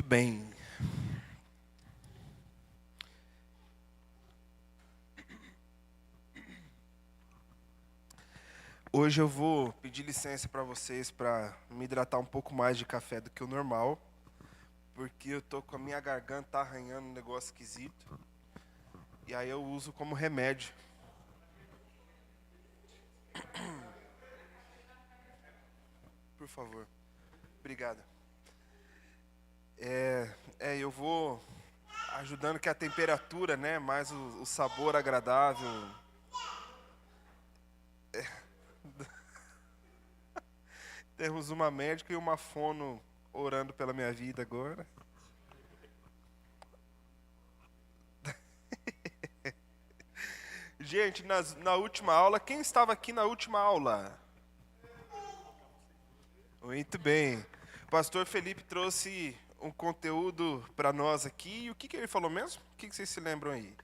bem. Hoje eu vou pedir licença para vocês para me hidratar um pouco mais de café do que o normal, porque eu tô com a minha garganta arranhando um negócio esquisito. E aí eu uso como remédio. Por favor. Obrigado. Eu vou ajudando que a temperatura, né, mais o sabor agradável. Temos uma médica e uma fono orando pela minha vida agora. Gente, na última aula, quem estava aqui na última aula? Muito bem. O pastor Felipe trouxe um conteúdo para nós aqui. E o que ele falou mesmo? O que vocês se lembram aí?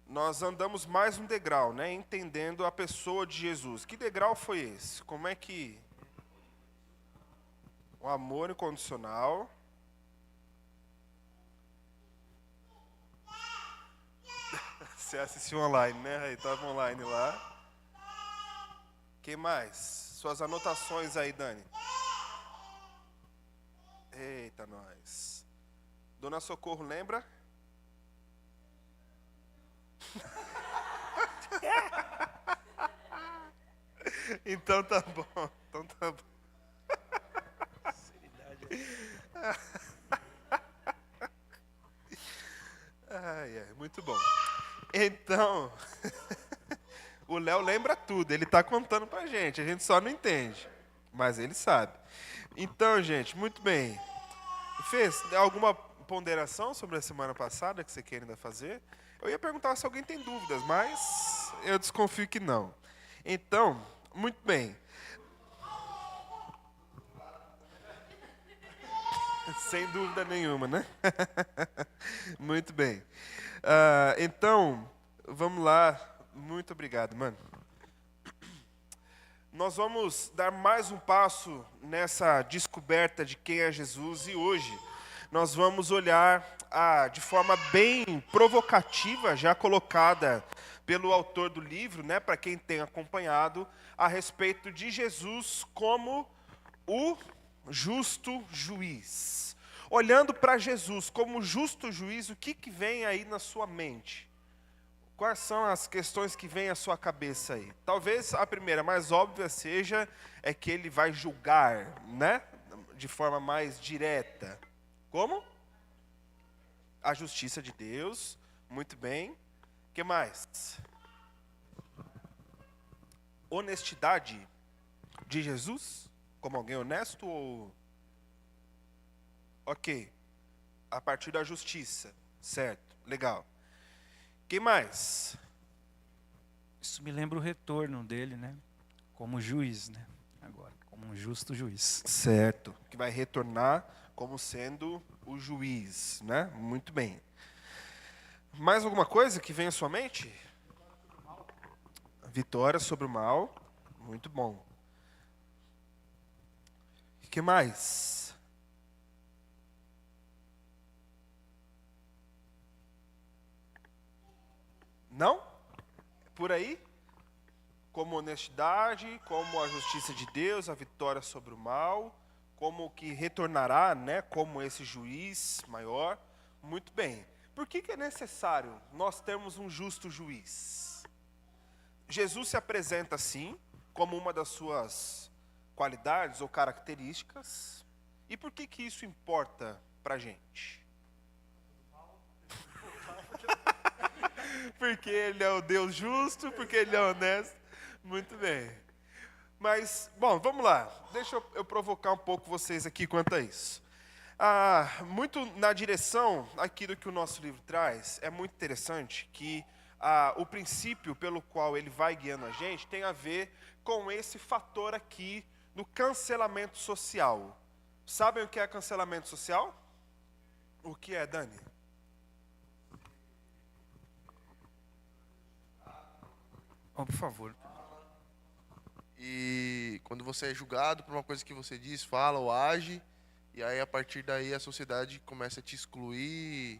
Nós andamos mais um degrau, né? Entendendo a pessoa de Jesus. Que degrau foi esse? Como é que... O amor incondicional. Você assistiu online, né? Aí estava online lá. Quem mais? Suas anotações aí, Dani. Eita, nós. Dona Socorro, lembra? Então tá bom. Então tá bom. Muito bom. Então, o Léo lembra tudo, ele tá contando pra gente, a gente só não entende, mas ele sabe. Então, gente, muito bem. Fez alguma ponderação sobre a semana passada que você quer ainda fazer? Eu ia perguntar se alguém tem dúvidas, mas eu desconfio que não. Então, muito bem. Sem dúvida nenhuma, né? Muito bem. Então, vamos lá. Muito obrigado, mano. Nós vamos dar mais um passo nessa descoberta de quem é Jesus e hoje nós vamos olhar de forma bem provocativa, já colocada pelo autor do livro, né, para quem tem acompanhado, a respeito de Jesus como o justo juiz. Olhando para Jesus como justo juiz, o que vem aí na sua mente? Quais são as questões que vêm à sua cabeça aí? Talvez a primeira, mais óbvia, seja que ele vai julgar, né? De forma mais direta. Como? A justiça de Deus. Muito bem. O que mais? Honestidade de Jesus? Como alguém honesto ou... Ok. A partir da justiça. Certo. Legal. Que mais? Isso me lembra o retorno dele, né? Como juiz, né? Agora, como um justo juiz. Certo. Que vai retornar como sendo o juiz, né? Muito bem. Mais alguma coisa que vem à sua mente? Vitória sobre o mal. Muito bom. O que mais? Não? Por aí? Como honestidade, como a justiça de Deus, a vitória sobre o mal, como que retornará, né, como esse juiz maior. Muito bem. Por que é necessário nós termos um justo juiz? Jesus se apresenta assim, como uma das suas qualidades ou características. E por que isso importa para a gente? Porque ele é o Deus justo, porque ele é honesto. Muito bem. Mas, bom, vamos lá. Deixa eu provocar um pouco vocês aqui quanto a isso. Muito na direção aqui do que o nosso livro traz, é muito interessante que o princípio pelo qual ele vai guiando a gente tem a ver com esse fator aqui no cancelamento social. Sabem o que é cancelamento social? O que é, Dani? Oh, por favor. E quando você é julgado por uma coisa que você diz, fala ou age, e aí a partir daí a sociedade começa a te excluir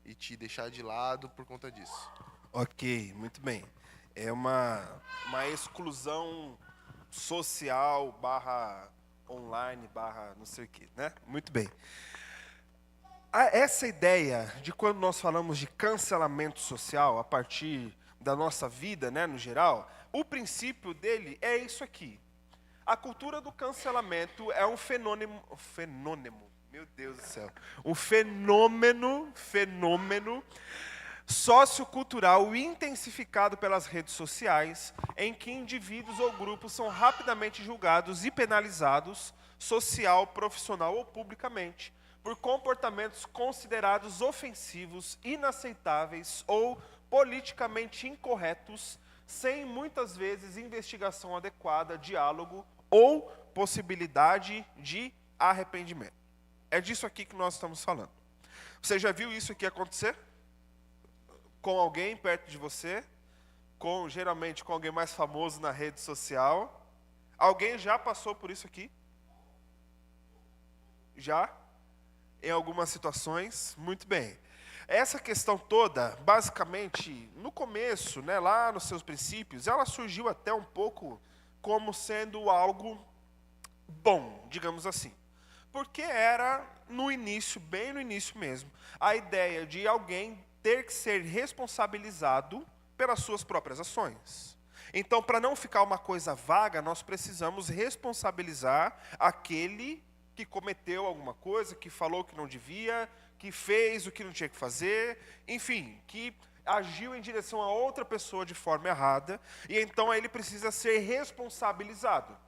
e te deixar de lado por conta disso. Ok, muito bem. É uma exclusão social barra online barra não sei o quê, né? Muito bem. Essa ideia de quando nós falamos de cancelamento social a partir da nossa vida, né, no geral, o princípio dele é isso aqui. A cultura do cancelamento é um fenômeno, meu Deus do céu, um fenômeno sociocultural intensificado pelas redes sociais, em que indivíduos ou grupos são rapidamente julgados e penalizados, social, profissional ou publicamente, por comportamentos considerados ofensivos, inaceitáveis ou politicamente incorretos, sem muitas vezes investigação adequada, diálogo ou possibilidade de arrependimento. É disso aqui que nós estamos falando. Você já viu isso aqui acontecer? Com alguém perto de você? Geralmente com alguém mais famoso na rede social? Alguém já passou por isso aqui? Já? Em algumas situações? Muito bem. Essa questão toda, basicamente, no começo, né, lá nos seus princípios, ela surgiu até um pouco como sendo algo bom, digamos assim. Porque era no início, bem no início mesmo, a ideia de alguém ter que ser responsabilizado pelas suas próprias ações. Então, para não ficar uma coisa vaga, nós precisamos responsabilizar aquele que cometeu alguma coisa, que falou que não devia, que fez o que não tinha que fazer, enfim, que agiu em direção a outra pessoa de forma errada, e então ele precisa ser responsabilizado.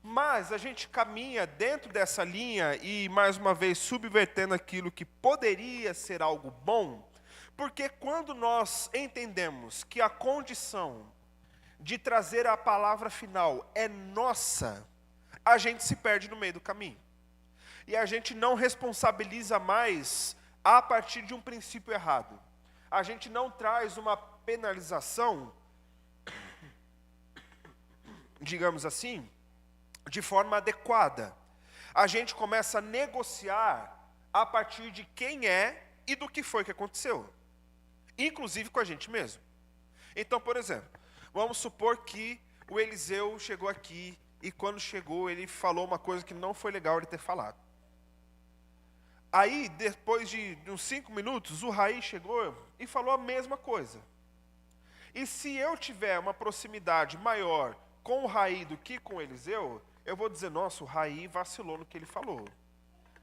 Mas a gente caminha dentro dessa linha e, mais uma vez, subvertendo aquilo que poderia ser algo bom, porque quando nós entendemos que a condição de trazer a palavra final é nossa, a gente se perde no meio do caminho. E a gente não responsabiliza mais a partir de um princípio errado. A gente não traz uma penalização, digamos assim, de forma adequada. A gente começa a negociar a partir de quem é e do que foi que aconteceu. Inclusive com a gente mesmo. Então, por exemplo, vamos supor que o Eliseu chegou aqui e quando chegou ele falou uma coisa que não foi legal ele ter falado. Aí, depois de uns 5 minutos, o Raí chegou e falou a mesma coisa. E se eu tiver uma proximidade maior com o Raí do que com o Eliseu, eu vou dizer, nossa, o Raí vacilou no que ele falou.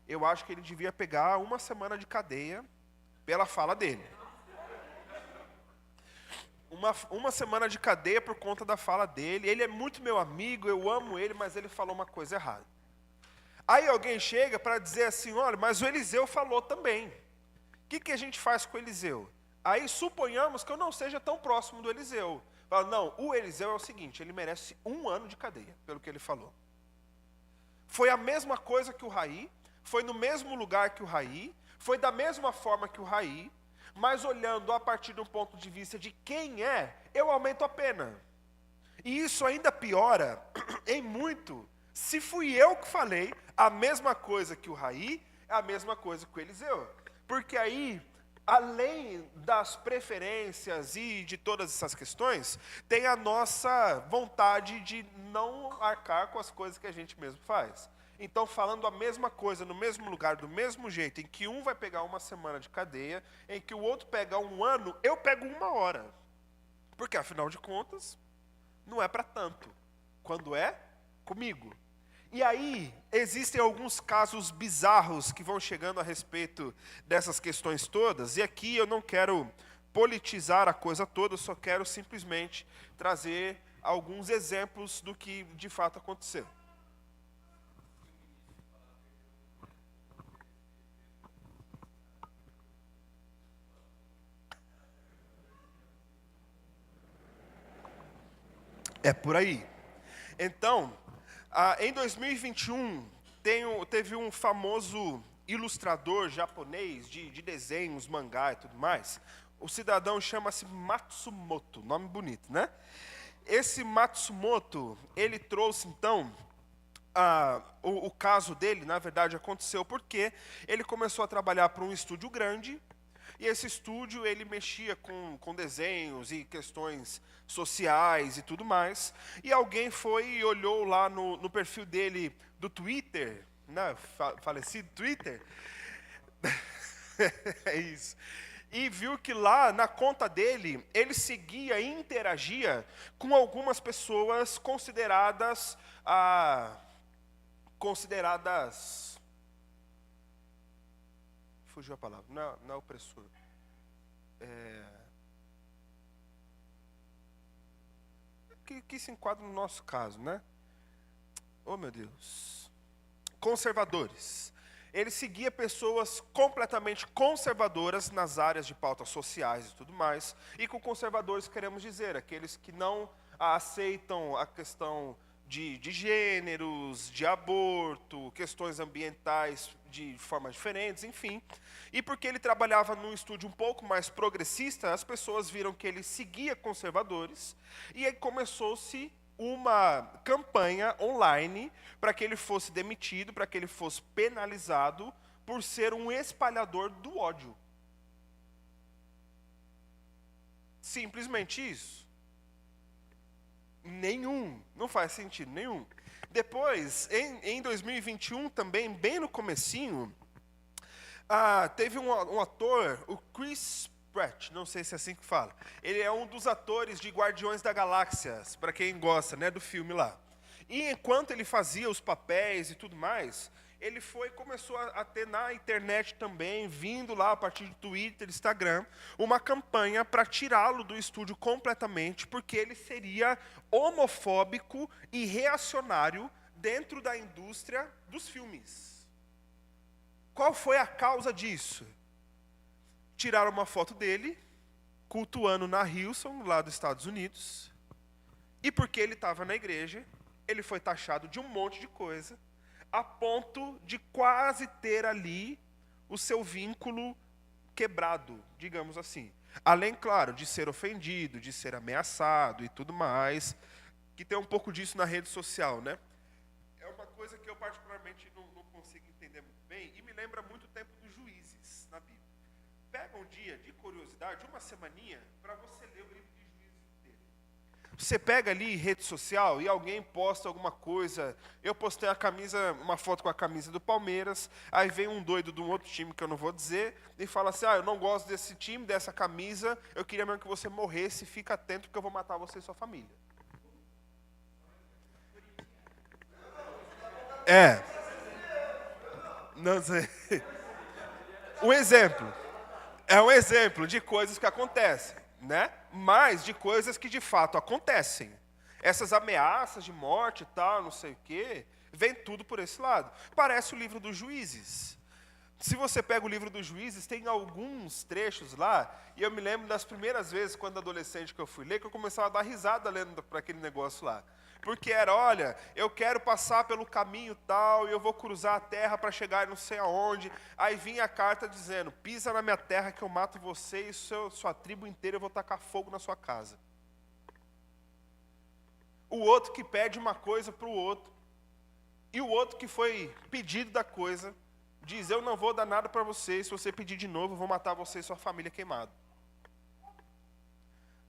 Eu acho que ele devia pegar 1 semana de cadeia pela fala dele. Uma semana de cadeia por conta da fala dele. Ele é muito meu amigo, eu amo ele, mas ele falou uma coisa errada. Aí alguém chega para dizer assim, olha, mas o Eliseu falou também. O que a gente faz com o Eliseu? Aí suponhamos que eu não seja tão próximo do Eliseu. Fala, não, o Eliseu é o seguinte, ele merece 1 ano de cadeia, pelo que ele falou. Foi a mesma coisa que o Raí, foi no mesmo lugar que o Raí, foi da mesma forma que o Raí, mas olhando a partir de um ponto de vista de quem é, eu aumento a pena. E isso ainda piora em muito, se fui eu que falei a mesma coisa que o Raí, é a mesma coisa que o Eliseu. Porque aí, além das preferências e de todas essas questões, tem a nossa vontade de não arcar com as coisas que a gente mesmo faz. Então, falando a mesma coisa, no mesmo lugar, do mesmo jeito, em que um vai pegar 1 semana de cadeia, em que o outro pega 1 ano, eu pego 1 hora. Porque, afinal de contas, não é para tanto. Quando é, comigo. E aí, existem alguns casos bizarros que vão chegando a respeito dessas questões todas, e aqui eu não quero politizar a coisa toda, eu só quero simplesmente trazer alguns exemplos do que de fato aconteceu. É por aí. Então, em 2021, teve um famoso ilustrador japonês de desenhos, mangá e tudo mais. O cidadão chama-se Matsumoto, nome bonito, né? esse Matsumoto, ele trouxe então, o caso dele, na verdade, aconteceu porque ele começou a trabalhar para um estúdio grande, e esse estúdio ele mexia com desenhos e questões sociais e tudo mais, e alguém foi e olhou lá no perfil dele do Twitter, né, falecido Twitter, é isso. E viu que lá na conta dele, ele seguia e interagia com algumas pessoas consideradas fugiu a palavra, não é opressor. Que se enquadra no nosso caso, né? Oh, meu Deus. Conservadores. Ele seguia pessoas completamente conservadoras nas áreas de pautas sociais e tudo mais. E com conservadores queremos dizer aqueles que não aceitam a questão de gêneros, de aborto, questões ambientais de formas diferentes, enfim. E porque ele trabalhava num estúdio um pouco mais progressista, as pessoas viram que ele seguia conservadores, e aí começou-se uma campanha online para que ele fosse demitido, para que ele fosse penalizado por ser um espalhador do ódio. Simplesmente isso. Nenhum, não faz sentido nenhum. Depois, em 2021 também, bem no comecinho, teve um ator, o Chris Pratt, não sei se é assim que fala. Ele é um dos atores de Guardiões da Galáxia, para quem gosta, né, do filme lá. E enquanto ele fazia os papéis e tudo mais, ele começou a ter na internet também, vindo lá a partir do Twitter, Instagram, uma campanha para tirá-lo do estúdio completamente, porque ele seria homofóbico e reacionário dentro da indústria dos filmes. Qual foi a causa disso? Tiraram uma foto dele, cultuando na Hillsong, lá dos Estados Unidos, e porque ele estava na igreja, ele foi taxado de um monte de coisa, a ponto de quase ter ali o seu vínculo quebrado, digamos assim. Além, claro, de ser ofendido, de ser ameaçado e tudo mais, que tem um pouco disso na rede social, né? É uma coisa que eu particularmente não consigo entender muito bem, e me lembra muito o tempo dos juízes na Bíblia. Pega um dia de curiosidade, uma semaninha, para você ler o livro de Juízes inteiro. Você pega ali rede social e alguém posta alguma coisa. Eu postei uma foto com a camisa do Palmeiras, aí vem um doido de um outro time que eu não vou dizer, e fala assim, eu não gosto desse time, dessa camisa, eu queria mesmo que você morresse, fica atento porque eu vou matar você e sua família. Não sei. Um exemplo. É um exemplo de coisas que acontecem, né? Mas de coisas que de fato acontecem. Essas ameaças de morte e tal, não sei o quê, vem tudo por esse lado. Parece o livro dos Juízes. Se você pega o livro dos Juízes, tem alguns trechos lá, e eu me lembro das primeiras vezes, quando adolescente, que eu fui ler, que eu começava a dar risada lendo para aquele negócio lá. Porque era, olha, eu quero passar pelo caminho tal, e eu vou cruzar a terra para chegar não sei aonde. Aí vinha a carta dizendo, pisa na minha terra que eu mato você e sua tribo inteira, eu vou tacar fogo na sua casa. O outro que pede uma coisa para o outro, e o outro que foi pedido da coisa, diz, eu não vou dar nada para você, se você pedir de novo, eu vou matar você e sua família queimado.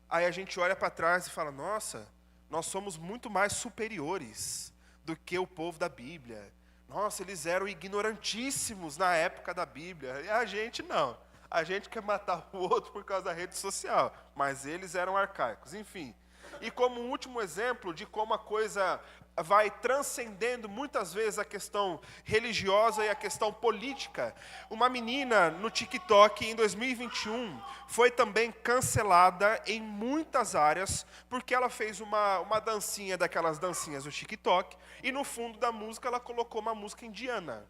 Aí a gente olha para trás e fala, nossa, nós somos muito mais superiores do que o povo da Bíblia. Nossa, eles eram ignorantíssimos na época da Bíblia. E a gente não. A gente quer matar o outro por causa da rede social. Mas eles eram arcaicos. Enfim. E como um último exemplo de como a coisa vai transcendendo muitas vezes a questão religiosa e a questão política, uma menina no TikTok em 2021 foi também cancelada em muitas áreas porque ela fez uma dancinha daquelas dancinhas do TikTok e no fundo da música ela colocou uma música indiana,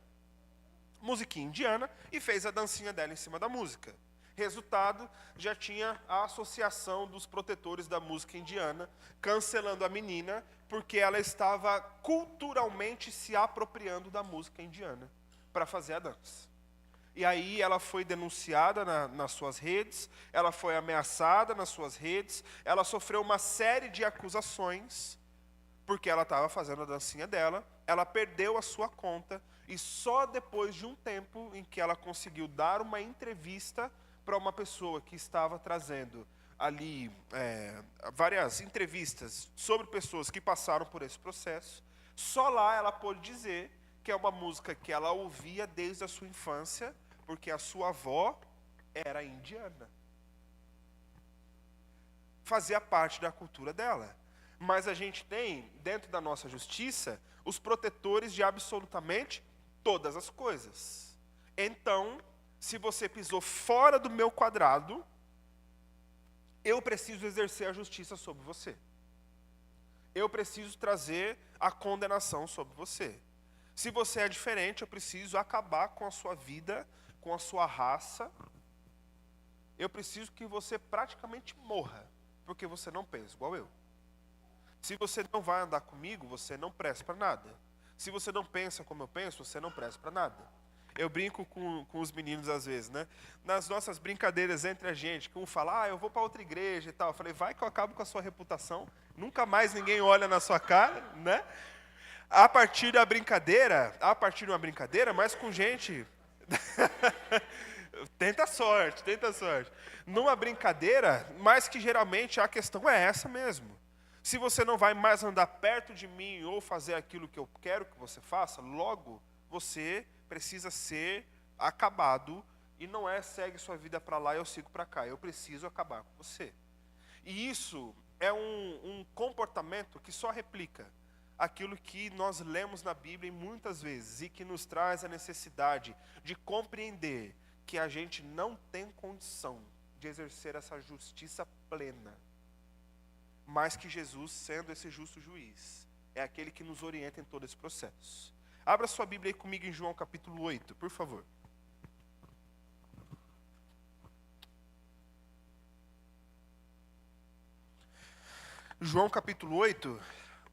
musiquinha indiana, e fez a dancinha dela em cima da música. Resultado, já tinha a Associação dos Protetores da Música Indiana cancelando a menina porque ela estava culturalmente se apropriando da música indiana para fazer a dança. E aí ela foi denunciada nas suas redes, ela foi ameaçada nas suas redes, ela sofreu uma série de acusações, porque ela estava fazendo a dancinha dela, ela perdeu a sua conta, e só depois de um tempo em que ela conseguiu dar uma entrevista para uma pessoa que estava trazendo ali várias entrevistas sobre pessoas que passaram por esse processo, só lá ela pôde dizer que é uma música que ela ouvia desde a sua infância, porque a sua avó era indiana. Fazia parte da cultura dela. Mas a gente tem, dentro da nossa justiça, os protetores de absolutamente todas as coisas. Então, se você pisou fora do meu quadrado, eu preciso exercer a justiça sobre você. Eu preciso trazer a condenação sobre você. Se você é diferente, eu preciso acabar com a sua vida, com a sua raça. Eu preciso que você praticamente morra, porque você não pensa igual eu. Se você não vai andar comigo, você não presta para nada. Se você não pensa como eu penso, você não presta para nada. Eu brinco com os meninos às vezes, né? Nas nossas brincadeiras entre a gente, que um fala, eu vou para outra igreja e tal. Eu falei, vai que eu acabo com a sua reputação. Nunca mais ninguém olha na sua cara, né? A partir de uma brincadeira, mas com gente... Tenta a sorte. Numa brincadeira, mas que geralmente a questão é essa mesmo. Se você não vai mais andar perto de mim ou fazer aquilo que eu quero que você faça, logo você precisa ser acabado e não segue sua vida para lá e eu sigo para cá. Eu preciso acabar com você. E isso é um comportamento que só replica aquilo que nós lemos na Bíblia muitas vezes e que nos traz a necessidade de compreender que a gente não tem condição de exercer essa justiça plena, mas que Jesus, sendo esse justo juiz, é aquele que nos orienta em todo esse processo. Abra sua Bíblia aí comigo em João capítulo 8, por favor. João capítulo 8,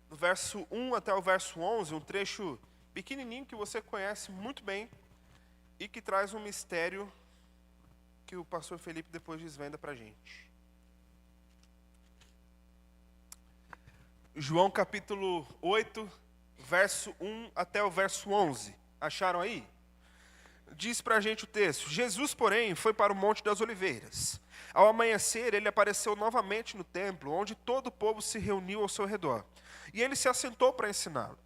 do verso 1 até o verso 11, um trecho pequenininho que você conhece muito bem e que traz um mistério que o pastor Felipe depois desvenda para a gente. João capítulo 8, verso 1 até o verso 11. Acharam aí? Diz para a gente o texto: Jesus, porém, foi para o Monte das Oliveiras. Ao amanhecer, ele apareceu novamente no templo, onde todo o povo se reuniu ao seu redor. E ele se assentou para ensiná-lo.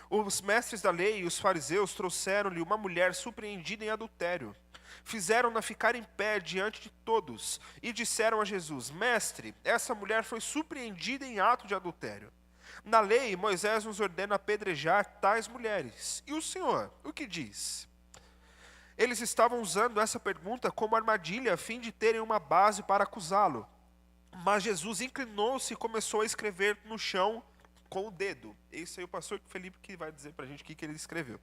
Os mestres da lei e os fariseus trouxeram-lhe uma mulher surpreendida em adultério. Fizeram-na ficar em pé diante de todos e disseram a Jesus: Mestre, essa mulher foi surpreendida em ato de adultério. Na lei, Moisés nos ordena apedrejar tais mulheres. E o Senhor, o que diz? Eles estavam usando essa pergunta como armadilha a fim de terem uma base para acusá-lo. Mas Jesus inclinou-se e começou a escrever no chão com o dedo. Esse aí é o pastor Felipe que vai dizer para a gente o que ele escreveu.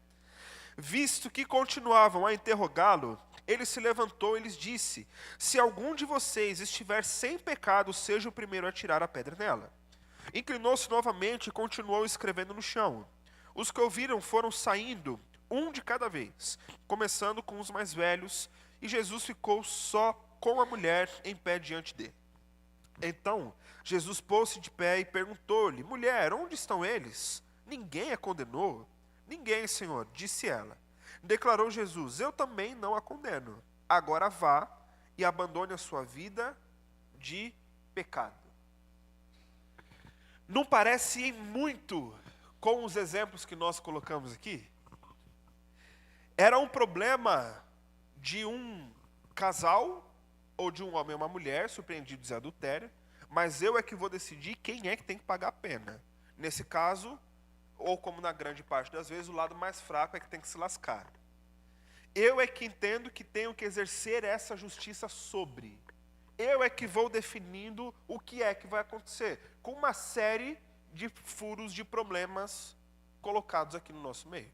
Visto que continuavam a interrogá-lo, ele se levantou e lhes disse: Se algum de vocês estiver sem pecado, seja o primeiro a tirar a pedra nela. Inclinou-se novamente e continuou escrevendo no chão. Os que ouviram foram saindo, um de cada vez, começando com os mais velhos, e Jesus ficou só com a mulher em pé diante dele. Então, Jesus pôs-se de pé e perguntou-lhe: Mulher, onde estão eles? Ninguém a condenou? Ninguém, Senhor, disse ela. Declarou Jesus: Eu também não a condeno. Agora vá e abandone a sua vida de pecado. Não parece ir muito com os exemplos que nós colocamos aqui? Era um problema de um casal, ou de um homem e uma mulher, surpreendidos em adultério, mas eu é que vou decidir quem é que tem que pagar a pena. Nesse caso, ou como na grande parte das vezes, o lado mais fraco é que tem que se lascar. Eu é que entendo que tenho que exercer essa justiça sobre. Eu é que vou definindo o que é que vai acontecer, com uma série de furos de problemas colocados aqui no nosso meio.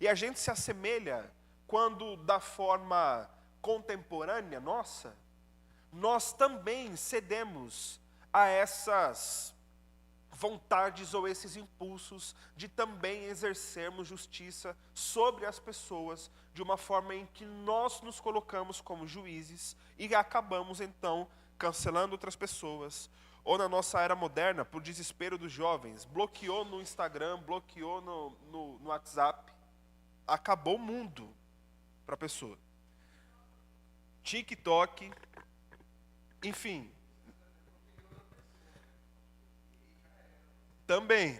E a gente se assemelha quando, da forma contemporânea nossa, nós também cedemos a essas vontades ou esses impulsos de também exercermos justiça sobre as pessoas de uma forma em que nós nos colocamos como juízes e acabamos então cancelando outras pessoas. Ou na nossa era moderna, por desespero dos jovens, bloqueou no Instagram, bloqueou no WhatsApp, acabou o mundo para a pessoa. TikTok, enfim. Também,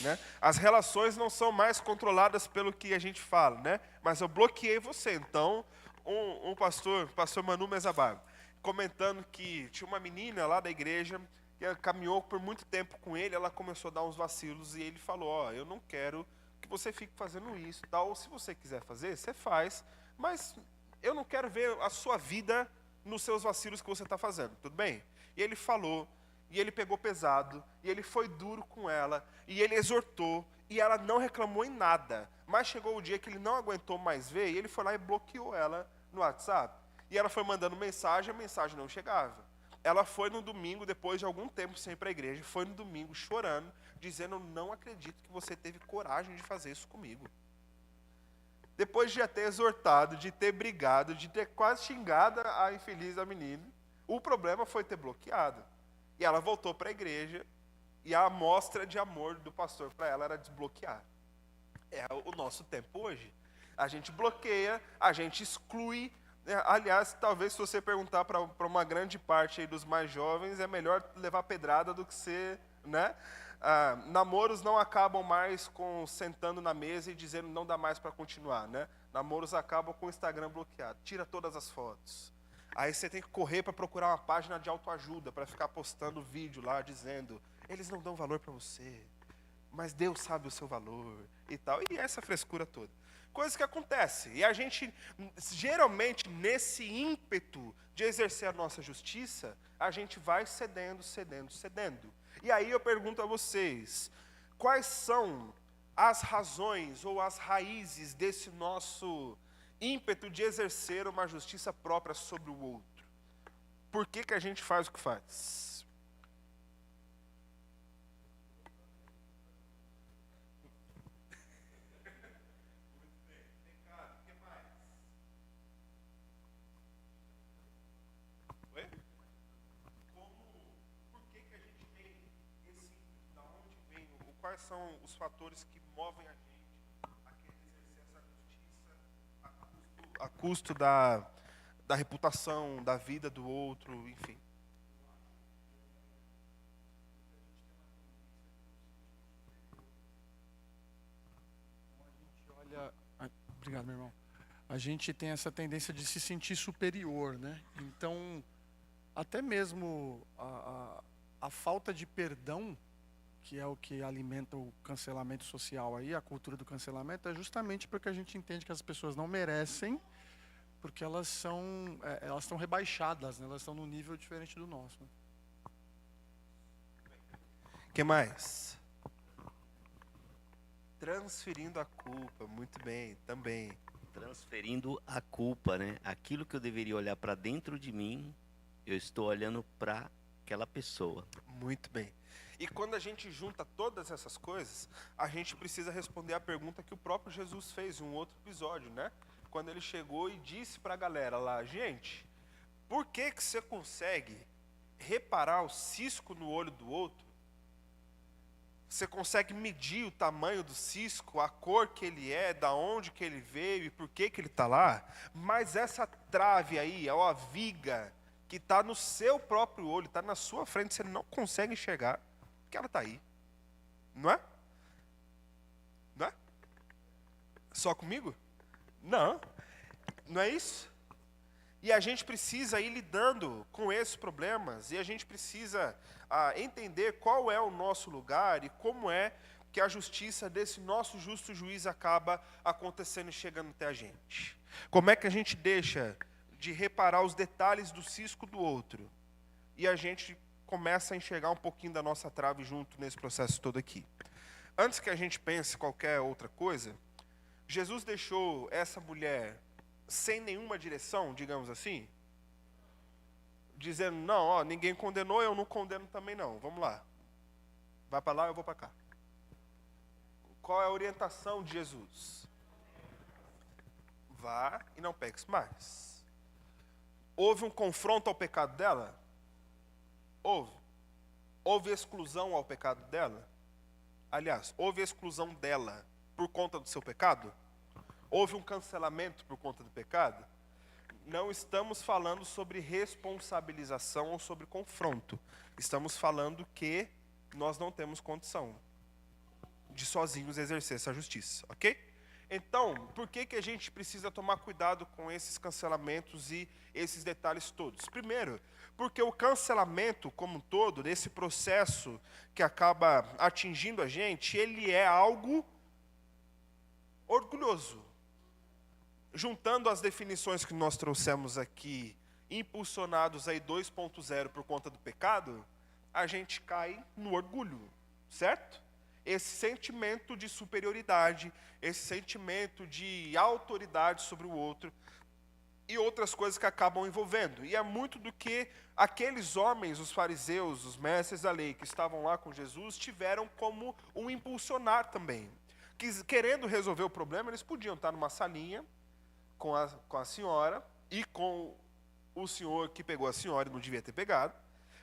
né? As relações não são mais controladas pelo que a gente fala, né? Mas eu bloqueei você. Então, um pastor Manu Mesabago, comentando que tinha uma menina lá da igreja que caminhou por muito tempo com ele, ela começou a dar uns vacilos e ele falou, ó, eu não quero que você fique fazendo isso, tal. Ou se você quiser fazer, você faz, mas eu não quero ver a sua vida nos seus vacilos que você está fazendo, tudo bem? E ele falou, e ele pegou pesado, e ele foi duro com ela, e ele exortou, e ela não reclamou em nada. Mas chegou o dia que ele não aguentou mais ver, e ele foi lá e bloqueou ela no WhatsApp. E ela foi mandando mensagem, a mensagem não chegava. Ela foi no domingo, depois de algum tempo sem ir para a igreja, foi no domingo chorando, dizendo, não acredito que você teve coragem de fazer isso comigo. Depois de já ter exortado, de ter brigado, de ter quase xingado a infeliz da menina, o problema foi ter bloqueado. E ela voltou para a igreja, e a amostra de amor do pastor para ela era desbloquear. É o nosso tempo hoje. A gente bloqueia, a gente exclui. Aliás, talvez se você perguntar para uma grande parte aí dos mais jovens, é melhor levar pedrada do que ser, né? Namoros não acabam mais com sentando na mesa e dizendo não dá mais para continuar, né? Namoros acabam com o Instagram bloqueado. Tira todas as fotos. Aí você tem que correr para procurar uma página de autoajuda para ficar postando vídeo lá dizendo eles não dão valor para você, mas Deus sabe o seu valor e tal. E essa frescura toda. Coisa que acontece. E a gente, geralmente, nesse ímpeto de exercer a nossa justiça, a gente vai cedendo. E aí eu pergunto a vocês, quais são as razões ou as raízes desse nosso ímpeto de exercer uma justiça própria sobre o outro? Por que a gente faz o que faz? Quais são os fatores que movem a gente a querer exercer essa justiça a custo da reputação, da vida do outro, enfim? Obrigado, meu irmão. A gente tem essa tendência de se sentir superior, né? Então, até mesmo a falta de perdão, que é o que alimenta o cancelamento social aí, a cultura do cancelamento, é justamente porque a gente entende que as pessoas não merecem, porque elas estão rebaixadas, né? Elas estão num nível diferente do nosso. Né? O que mais? Transferindo a culpa, muito bem, também. Transferindo a culpa, né? Aquilo que eu deveria olhar para dentro de mim, eu estou olhando para aquela pessoa. Muito bem. E quando a gente junta todas essas coisas, a gente precisa responder a pergunta que o próprio Jesus fez em um outro episódio, né? Quando ele chegou e disse para a galera lá, gente, por que você consegue reparar o cisco no olho do outro? Você consegue medir o tamanho do cisco, a cor que ele é, da onde que ele veio e por que ele está lá? Mas essa trave aí, a viga que está no seu próprio olho, está na sua frente, você não consegue enxergar, porque ela está aí. Não é? Não é? Só comigo? Não. Não é isso? E a gente precisa ir lidando com esses problemas, e a gente precisa entender qual é o nosso lugar e como é que a justiça desse nosso justo juiz acaba acontecendo e chegando até a gente. Como é que a gente deixa de reparar os detalhes do cisco do outro e a gente começa a enxergar um pouquinho da nossa trave junto nesse processo todo aqui. Antes que a gente pense qualquer outra coisa, Jesus deixou essa mulher sem nenhuma direção, digamos assim, dizendo, não, ó, ninguém condenou, eu não condeno também não, vamos lá. Vai para lá, eu vou para cá. Qual é a orientação de Jesus? Vá e não peques mais. Houve um confronto ao pecado dela? Houve. Houve exclusão ao pecado dela? Aliás, houve exclusão dela por conta do seu pecado? Houve um cancelamento por conta do pecado? Não estamos falando sobre responsabilização ou sobre confronto. Estamos falando que nós não temos condição de sozinhos exercer essa justiça, ok? Então, por que a gente precisa tomar cuidado com esses cancelamentos e esses detalhes todos? Primeiro, porque o cancelamento como um todo, nesse processo que acaba atingindo a gente, ele é algo orgulhoso. Juntando as definições que nós trouxemos aqui, impulsionados aí 2.0 por conta do pecado, a gente cai no orgulho, certo? Esse sentimento de superioridade, esse sentimento de autoridade sobre o outro e outras coisas que acabam envolvendo. E é muito do que aqueles homens, os fariseus, os mestres da lei que estavam lá com Jesus, tiveram como um impulsionar também. Querendo resolver o problema, eles podiam estar numa salinha com a senhora e com o senhor que pegou a senhora e não devia ter pegado,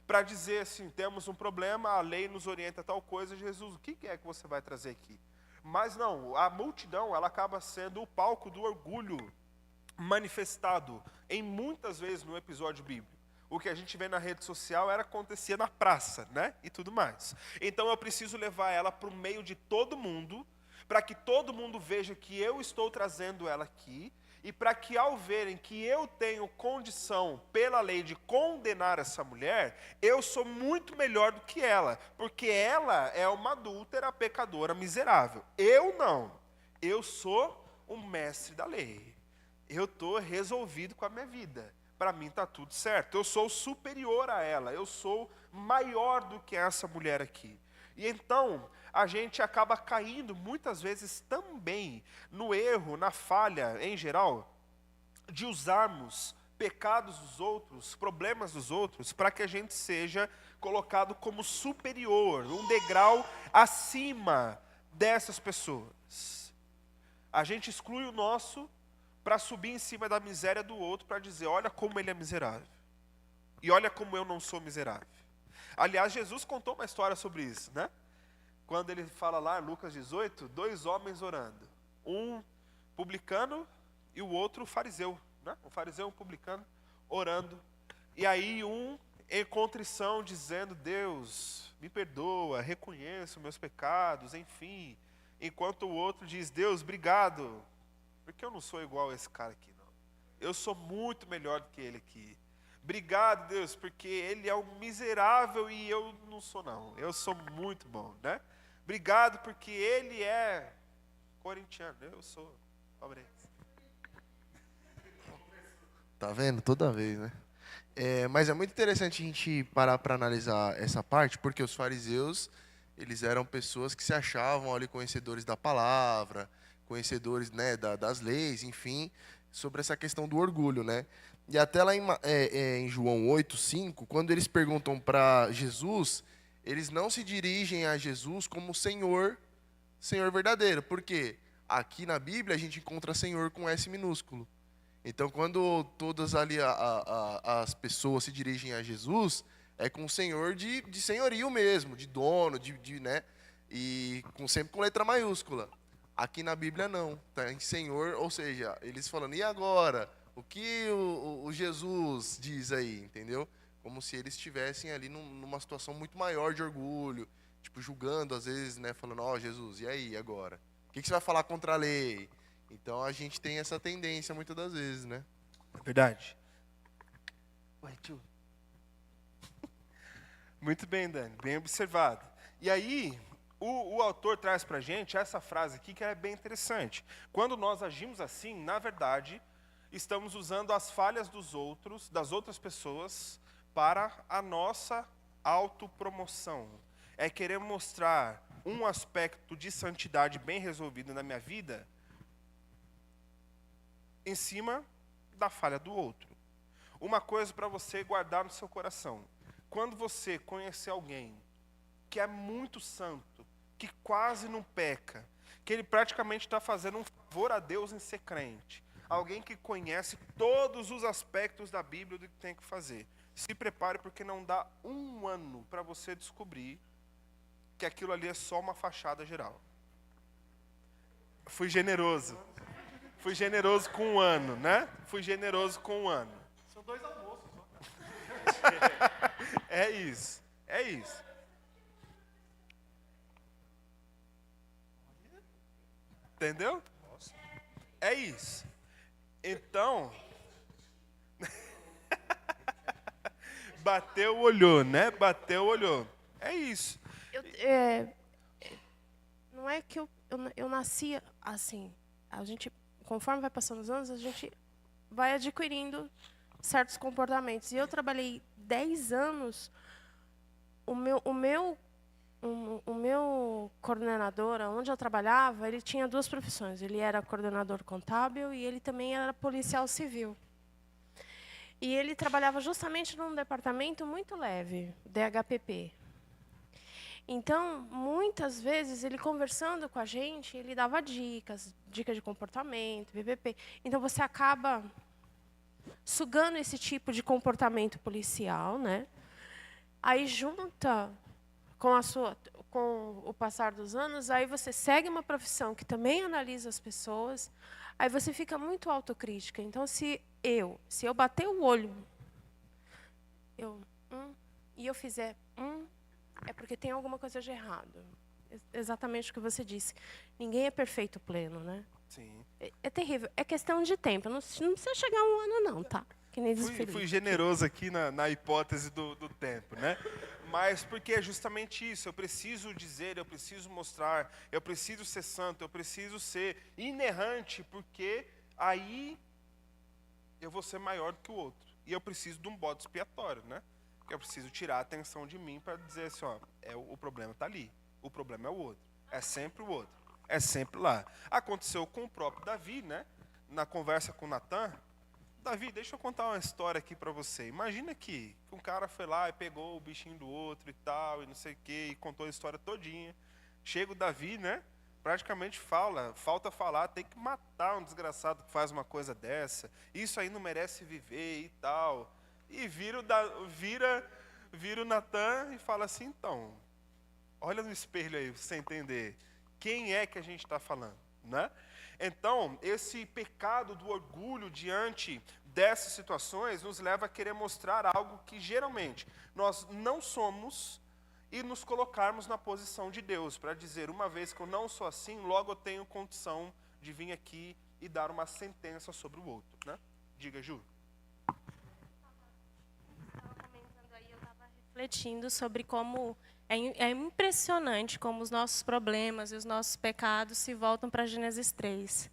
para dizer assim, temos um problema, a lei nos orienta a tal coisa, Jesus, o que é que você vai trazer aqui? Mas não, a multidão, ela acaba sendo o palco do orgulho manifestado em muitas vezes no episódio bíblico. O que a gente vê na rede social acontecia na praça, né? E tudo mais. Então eu preciso levar ela para o meio de todo mundo, para que todo mundo veja que eu estou trazendo ela aqui, e para que ao verem que eu tenho condição, pela lei, de condenar essa mulher, eu sou muito melhor do que ela, porque ela é uma adúltera, pecadora, miserável. Eu não. Eu sou o mestre da lei. Eu estou resolvido com a minha vida. Para mim está tudo certo. Eu sou superior a ela. Eu sou maior do que essa mulher aqui. E então, a gente acaba caindo muitas vezes também no erro, na falha em geral, de usarmos pecados dos outros, problemas dos outros, para que a gente seja colocado como superior, um degrau acima dessas pessoas. A gente exclui o nosso para subir em cima da miséria do outro, para dizer, olha como ele é miserável. E olha como eu não sou miserável. Aliás, Jesus contou uma história sobre isso, né? Quando ele fala lá, Lucas 18, 2 homens orando. Um publicano e o outro fariseu, né? Um fariseu e um publicano orando. E aí um em contrição dizendo, Deus, me perdoa, reconheço meus pecados, enfim. Enquanto o outro diz, Deus, obrigado, porque eu não sou igual a esse cara aqui, não. Eu sou muito melhor do que ele aqui. Obrigado, Deus, porque ele é um miserável e eu não sou, não. Eu sou muito bom, né? Obrigado, porque ele é corintiano, eu sou palmeirense. Tá vendo? Toda vez, né? Mas é muito interessante a gente parar para analisar essa parte, porque os fariseus, eles eram pessoas que se achavam ali conhecedores da palavra, conhecedores, né, das leis, enfim, sobre essa questão do orgulho, né? E até lá em João 8:5, quando eles perguntam para Jesus, eles não se dirigem a Jesus como Senhor verdadeiro. Por quê? Aqui na Bíblia a gente encontra Senhor com S minúsculo. Então, quando todas ali as pessoas se dirigem a Jesus, é com Senhor de senhorio mesmo, de dono, né? E sempre com letra maiúscula. Aqui na Bíblia não, tá em Senhor, ou seja, eles falando, e agora? O que o Jesus diz aí, entendeu? Como se eles estivessem ali numa situação muito maior de orgulho, tipo, julgando às vezes, né? Falando, ó, Jesus, e aí, agora? O que você vai falar contra a lei? Então a gente tem essa tendência muitas das vezes, né? É verdade. Oi, tio. Muito bem, Dani, bem observado. E aí, o autor traz para a gente essa frase aqui que é bem interessante. Quando nós agimos assim, na verdade, estamos usando as falhas dos outros, das outras pessoas, para a nossa autopromoção. É querer mostrar um aspecto de santidade bem resolvido na minha vida em cima da falha do outro. Uma coisa para você guardar no seu coração. Quando você conhecer alguém que é muito santo, que quase não peca, que ele praticamente está fazendo um favor a Deus em ser crente. Alguém que conhece todos os aspectos da Bíblia do que tem que fazer. Se prepare, porque não dá um ano para você descobrir que aquilo ali é só uma fachada geral. Fui generoso. Fui generoso com um ano, né? Fui generoso com um ano. São 2 almoços. É isso. É isso. Entendeu? É isso. Então, bateu, olhou, né? Bateu, olhou. É isso. Não é que eu nasci assim. A gente, conforme vai passando os anos, a gente vai adquirindo certos comportamentos. E eu trabalhei 10 anos. O meu coordenador, onde eu trabalhava, ele tinha 2 profissões. Ele era coordenador contábil e ele também era policial civil. E ele trabalhava justamente num departamento muito leve, DHPP. Então, muitas vezes, ele conversando com a gente, ele dava dicas de comportamento, PPP. Então, você acaba sugando esse tipo de comportamento policial, né? Aí, junta com o passar dos anos, aí você segue uma profissão que também analisa as pessoas, aí você fica muito autocrítica. Então, se eu bater o olho, e eu fizer é porque tem alguma coisa de errado. Exatamente o que você disse. Ninguém é perfeito pleno, né? Sim. É terrível. É questão de tempo. Não precisa chegar a um ano, não, tá? Que nem diz o Felipe. Fui generoso aqui na hipótese do tempo, né? Mas porque é justamente isso. Eu preciso dizer, eu preciso mostrar, eu preciso ser santo, eu preciso ser inerrante, porque aí eu vou ser maior do que o outro. E eu preciso de um bode expiatório, né? Porque eu preciso tirar a atenção de mim para dizer assim, ó, o problema está ali, o problema é o outro. É sempre o outro, é sempre lá. Aconteceu com o próprio Davi, né? Na conversa com Natan. Davi, deixa eu contar uma história aqui para você. Imagina que um cara foi lá e pegou o bichinho do outro e tal, e não sei o quê, e contou a história todinha. Chega o Davi, né? Praticamente falta falar, tem que matar um desgraçado que faz uma coisa dessa. Isso aí não merece viver e tal. E vira o Natan e fala assim, então, olha no espelho aí, pra você entender quem é que a gente está falando, né? Então, esse pecado do orgulho diante dessas situações nos leva a querer mostrar algo que geralmente nós não somos e nos colocarmos na posição de Deus, para dizer, uma vez que eu não sou assim, logo eu tenho condição de vir aqui e dar uma sentença sobre o outro, né? Diga, Ju. Refletindo sobre como é impressionante como os nossos problemas e os nossos pecados se voltam para Gênesis 3.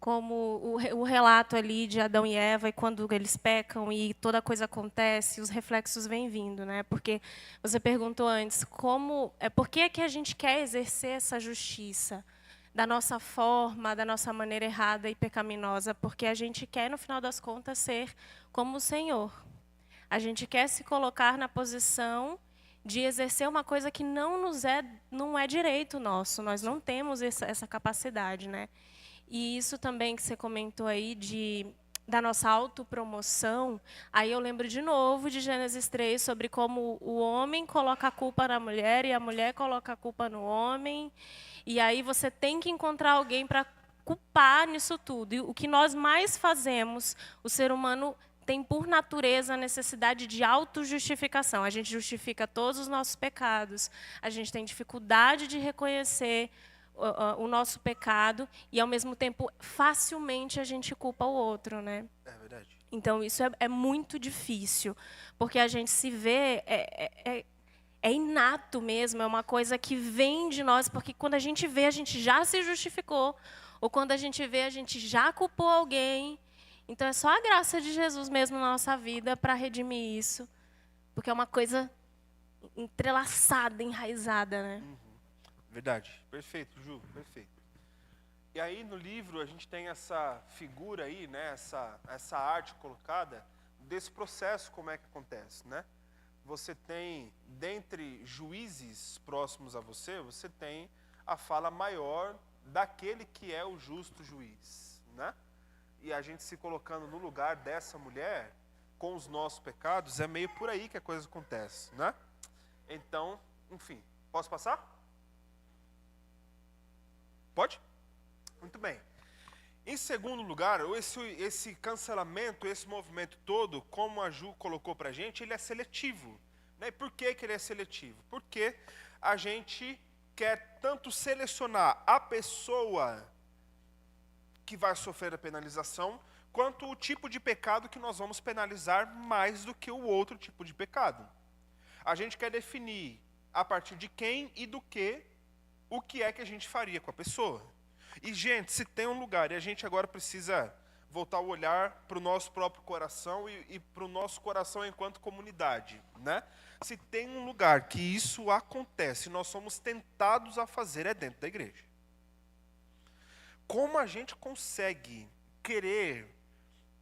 Como o relato ali de Adão e Eva, e quando eles pecam e toda coisa acontece, os reflexos vêm vindo, né? Porque você perguntou antes, por que é que a gente quer exercer essa justiça da nossa forma, da nossa maneira errada e pecaminosa? Porque a gente quer, no final das contas, ser como o Senhor. A gente quer se colocar na posição de exercer uma coisa que não é direito nosso. Nós não temos essa capacidade, né? E isso também que você comentou aí da nossa autopromoção, aí eu lembro de novo de Gênesis 3 sobre como o homem coloca a culpa na mulher e a mulher coloca a culpa no homem. E aí você tem que encontrar alguém para culpar nisso tudo. E o que nós mais fazemos, o ser humano tem por natureza a necessidade de autojustificação. A gente justifica todos os nossos pecados, a gente tem dificuldade de reconhecer o nosso pecado e, ao mesmo tempo, facilmente a gente culpa o outro, né? É verdade. Então, isso é muito difícil, porque a gente se vê, é inato mesmo, é uma coisa que vem de nós, porque quando a gente vê, a gente já se justificou, ou quando a gente vê, a gente já culpou alguém. Então, é só a graça de Jesus mesmo na nossa vida para redimir isso, porque é uma coisa entrelaçada, enraizada, né? Verdade. Perfeito, Ju, perfeito. E aí no livro a gente tem essa figura aí, né, essa arte colocada desse processo, como é que acontece, né? você tem, dentre juízes próximos a você, você tem a fala maior daquele que é o justo juiz, né? E a gente se colocando no lugar dessa mulher, com os nossos pecados, é meio por aí que a coisa acontece, né? Então, enfim, posso passar? Pode? Muito bem. Em segundo lugar, esse cancelamento, esse movimento todo, como a Ju colocou para a gente, ele é seletivo. Né? E por que ele é seletivo? Porque a gente quer tanto selecionar a pessoa que vai sofrer a penalização, quanto o tipo de pecado que nós vamos penalizar mais do que o outro tipo de pecado. A gente quer definir a partir de quem e do que, o que é que a gente faria com a pessoa. E, gente, se tem um lugar, e a gente agora precisa voltar o olhar para o nosso próprio coração e para o nosso coração enquanto comunidade, né? Se tem um lugar que isso acontece, nós somos tentados a fazer, é dentro da igreja. Como a gente consegue querer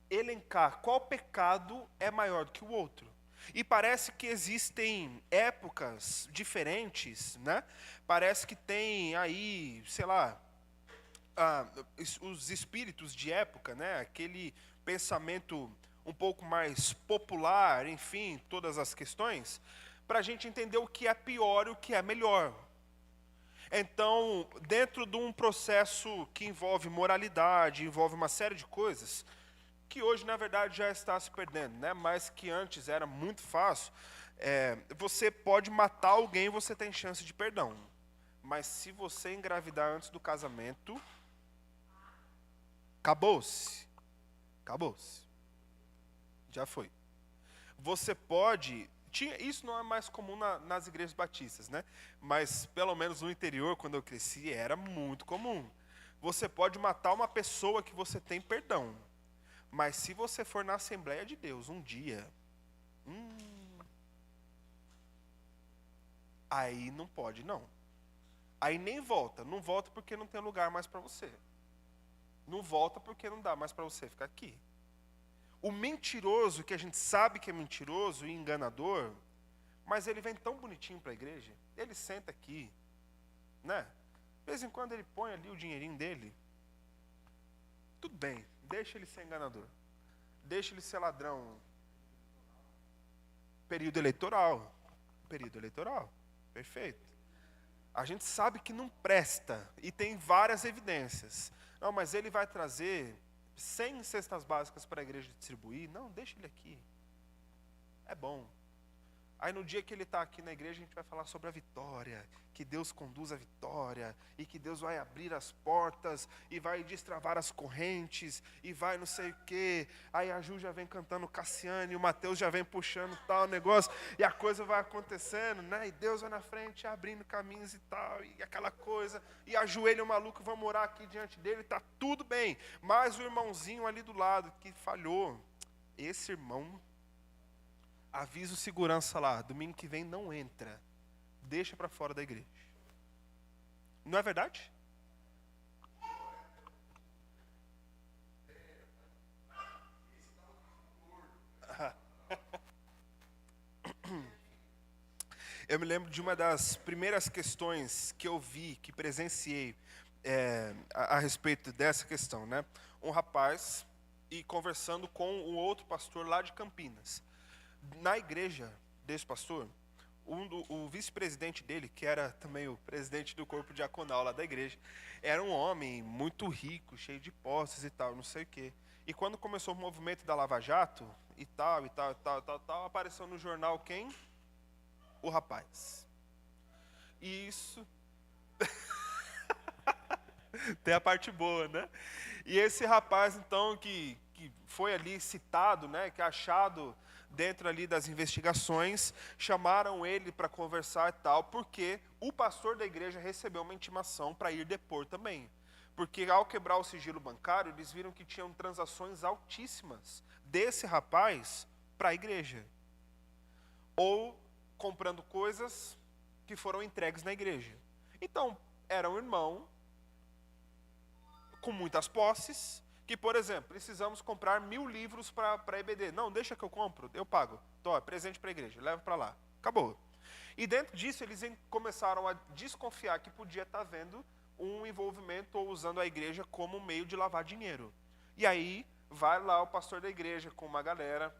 elencar qual pecado é maior do que o outro? E parece que existem épocas diferentes, né? Parece que tem aí, sei lá, os espíritos de época, né? Aquele pensamento um pouco mais popular, enfim, todas as questões, para a gente entender o que é pior e o que é melhor. Então, dentro de um processo que envolve moralidade, envolve uma série de coisas, que hoje, na verdade, já está se perdendo, né? Mas que antes era muito fácil, você pode matar alguém e você tem chance de perdão. Mas se você engravidar antes do casamento, acabou-se. Acabou-se. Já foi. Você pode... Isso não é mais comum nas igrejas batistas, né? Mas, pelo menos no interior, quando eu cresci, era muito comum. Você pode matar uma pessoa que você tem perdão. Mas se você for na Assembleia de Deus um dia, aí não pode, não. Aí nem volta. Não volta porque não tem lugar mais para você. Não volta porque não dá mais para você ficar aqui. O mentiroso, que a gente sabe que é mentiroso e enganador, mas ele vem tão bonitinho para a igreja, ele senta aqui, né? De vez em quando ele põe ali o dinheirinho dele. Tudo bem, deixa ele ser enganador. Deixa ele ser ladrão. Período eleitoral. Período eleitoral. Perfeito. A gente sabe que não presta e tem várias evidências. Não, mas ele vai trazer 100 cestas básicas para a igreja distribuir. Não, deixa ele aqui. É bom. Aí no dia que ele está aqui na igreja, a gente vai falar sobre a vitória, que Deus conduz a vitória, e que Deus vai abrir as portas, e vai destravar as correntes, e vai não sei o quê. Aí a Ju já vem cantando Cassiane, e o Mateus já vem puxando tal negócio, e a coisa vai acontecendo, né? E Deus vai na frente, abrindo caminhos e tal, e aquela coisa, e ajoelha o maluco, vamos orar aqui diante dele, está tudo bem. Mas o irmãozinho ali do lado, que falhou, esse irmão... Avisa o segurança lá, domingo que vem não entra. Deixa para fora da igreja. Não é verdade? Eu me lembro de uma das primeiras questões que eu vi, que presenciei a respeito dessa questão, né? Um rapaz e conversando com um outro pastor lá de Campinas. Na igreja desse pastor, o vice-presidente dele, que era também o presidente do corpo diaconal lá da igreja, era um homem muito rico, cheio de posses e tal, não sei o quê. E quando começou o movimento da Lava Jato, e tal, apareceu no jornal quem? O rapaz. E isso... Tem a parte boa, né? E esse rapaz, então, que foi ali citado, né, que é achado... dentro ali das investigações, chamaram ele para conversar e tal, porque o pastor da igreja recebeu uma intimação para ir depor também. Porque ao quebrar o sigilo bancário, eles viram que tinham transações altíssimas desse rapaz para a igreja. Ou comprando coisas que foram entregues na igreja. Então, era um irmão com muitas posses, Que, por exemplo, precisamos comprar 1000 livros para EBD. Não, deixa que eu compro, eu pago. Então, é presente para a igreja, leva para lá. Acabou. E dentro disso, eles começaram a desconfiar que podia estar havendo um envolvimento ou usando a igreja como meio de lavar dinheiro. E aí, vai lá o pastor da igreja com uma galera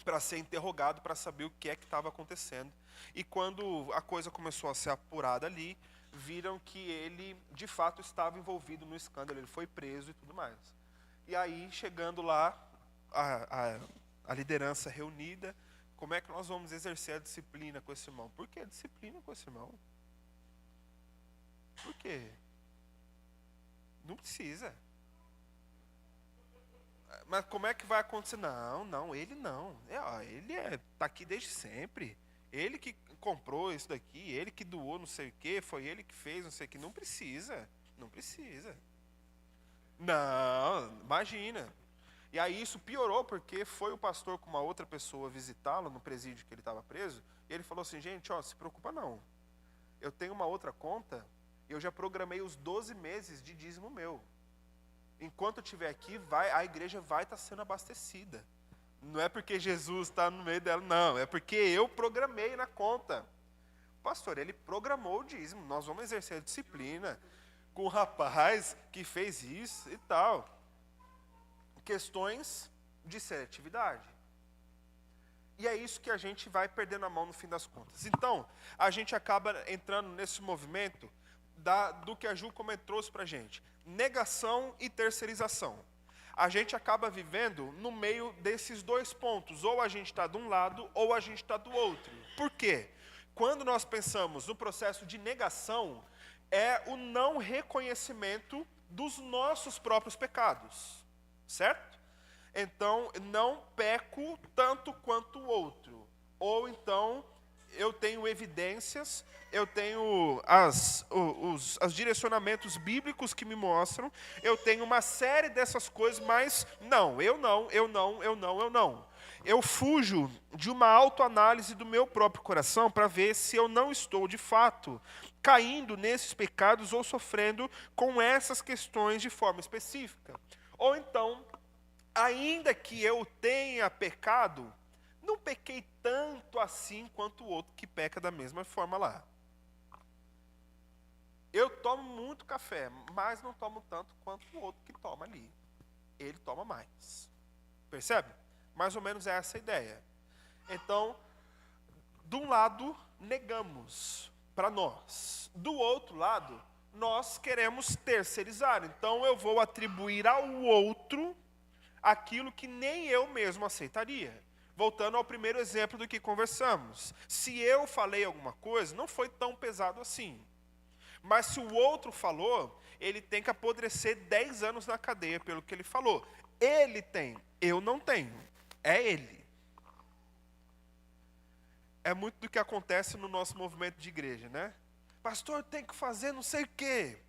para ser interrogado, para saber o que é que estava acontecendo. E quando a coisa começou a ser apurada ali, viram que ele, de fato, estava envolvido no escândalo, ele foi preso e tudo mais. E aí, chegando lá, a liderança reunida, como é que nós vamos exercer a disciplina com esse irmão? Por que disciplina com esse irmão? Por quê? Não precisa. Mas como é que vai acontecer? Não, ele não. Ele está aqui desde sempre. Ele que comprou isso daqui, ele que doou não sei o quê, foi ele que fez não sei o quê. Não precisa. Não, imagina. E aí isso piorou, porque foi o pastor com uma outra pessoa visitá-lo no presídio que ele estava preso, e ele falou assim, gente, se preocupa não. Eu tenho uma outra conta, eu já programei os 12 meses de dízimo meu. Enquanto eu estiver aqui, a igreja vai estar sendo abastecida. Não é porque Jesus está no meio dela, não. É porque eu programei na conta. Pastor, ele programou o dízimo. Nós vamos exercer a disciplina com o rapaz que fez isso e tal. Questões de seletividade. E é isso que a gente vai perdendo a mão no fim das contas. Então, a gente acaba entrando nesse movimento do que a Ju trouxe para a gente. Negação e terceirização. A gente acaba vivendo no meio desses dois pontos. Ou a gente está de um lado, ou a gente está do outro. Por quê? Quando nós pensamos no processo de negação, é o não reconhecimento dos nossos próprios pecados. Certo? Então, não peco tanto quanto o outro. Ou então, eu tenho evidências, eu tenho os direcionamentos bíblicos que me mostram, eu tenho uma série dessas coisas, mas não. Eu fujo de uma autoanálise do meu próprio coração para ver se eu não estou, de fato, caindo nesses pecados ou sofrendo com essas questões de forma específica. Ou então, ainda que eu tenha pecado, não pequei tanto assim quanto o outro que peca da mesma forma lá. Eu tomo muito café, mas não tomo tanto quanto o outro que toma ali. Ele toma mais. Percebe? Mais ou menos é essa a ideia. Então, de um lado, negamos para nós. Do outro lado, nós queremos terceirizar. Então, eu vou atribuir ao outro aquilo que nem eu mesmo aceitaria. Voltando ao primeiro exemplo do que conversamos. Se eu falei alguma coisa, não foi tão pesado assim. Mas se o outro falou, ele tem que apodrecer 10 anos na cadeia pelo que ele falou. Ele tem, eu não tenho. É ele. É muito do que acontece no nosso movimento de igreja, né? Pastor, tem que fazer não sei o quê.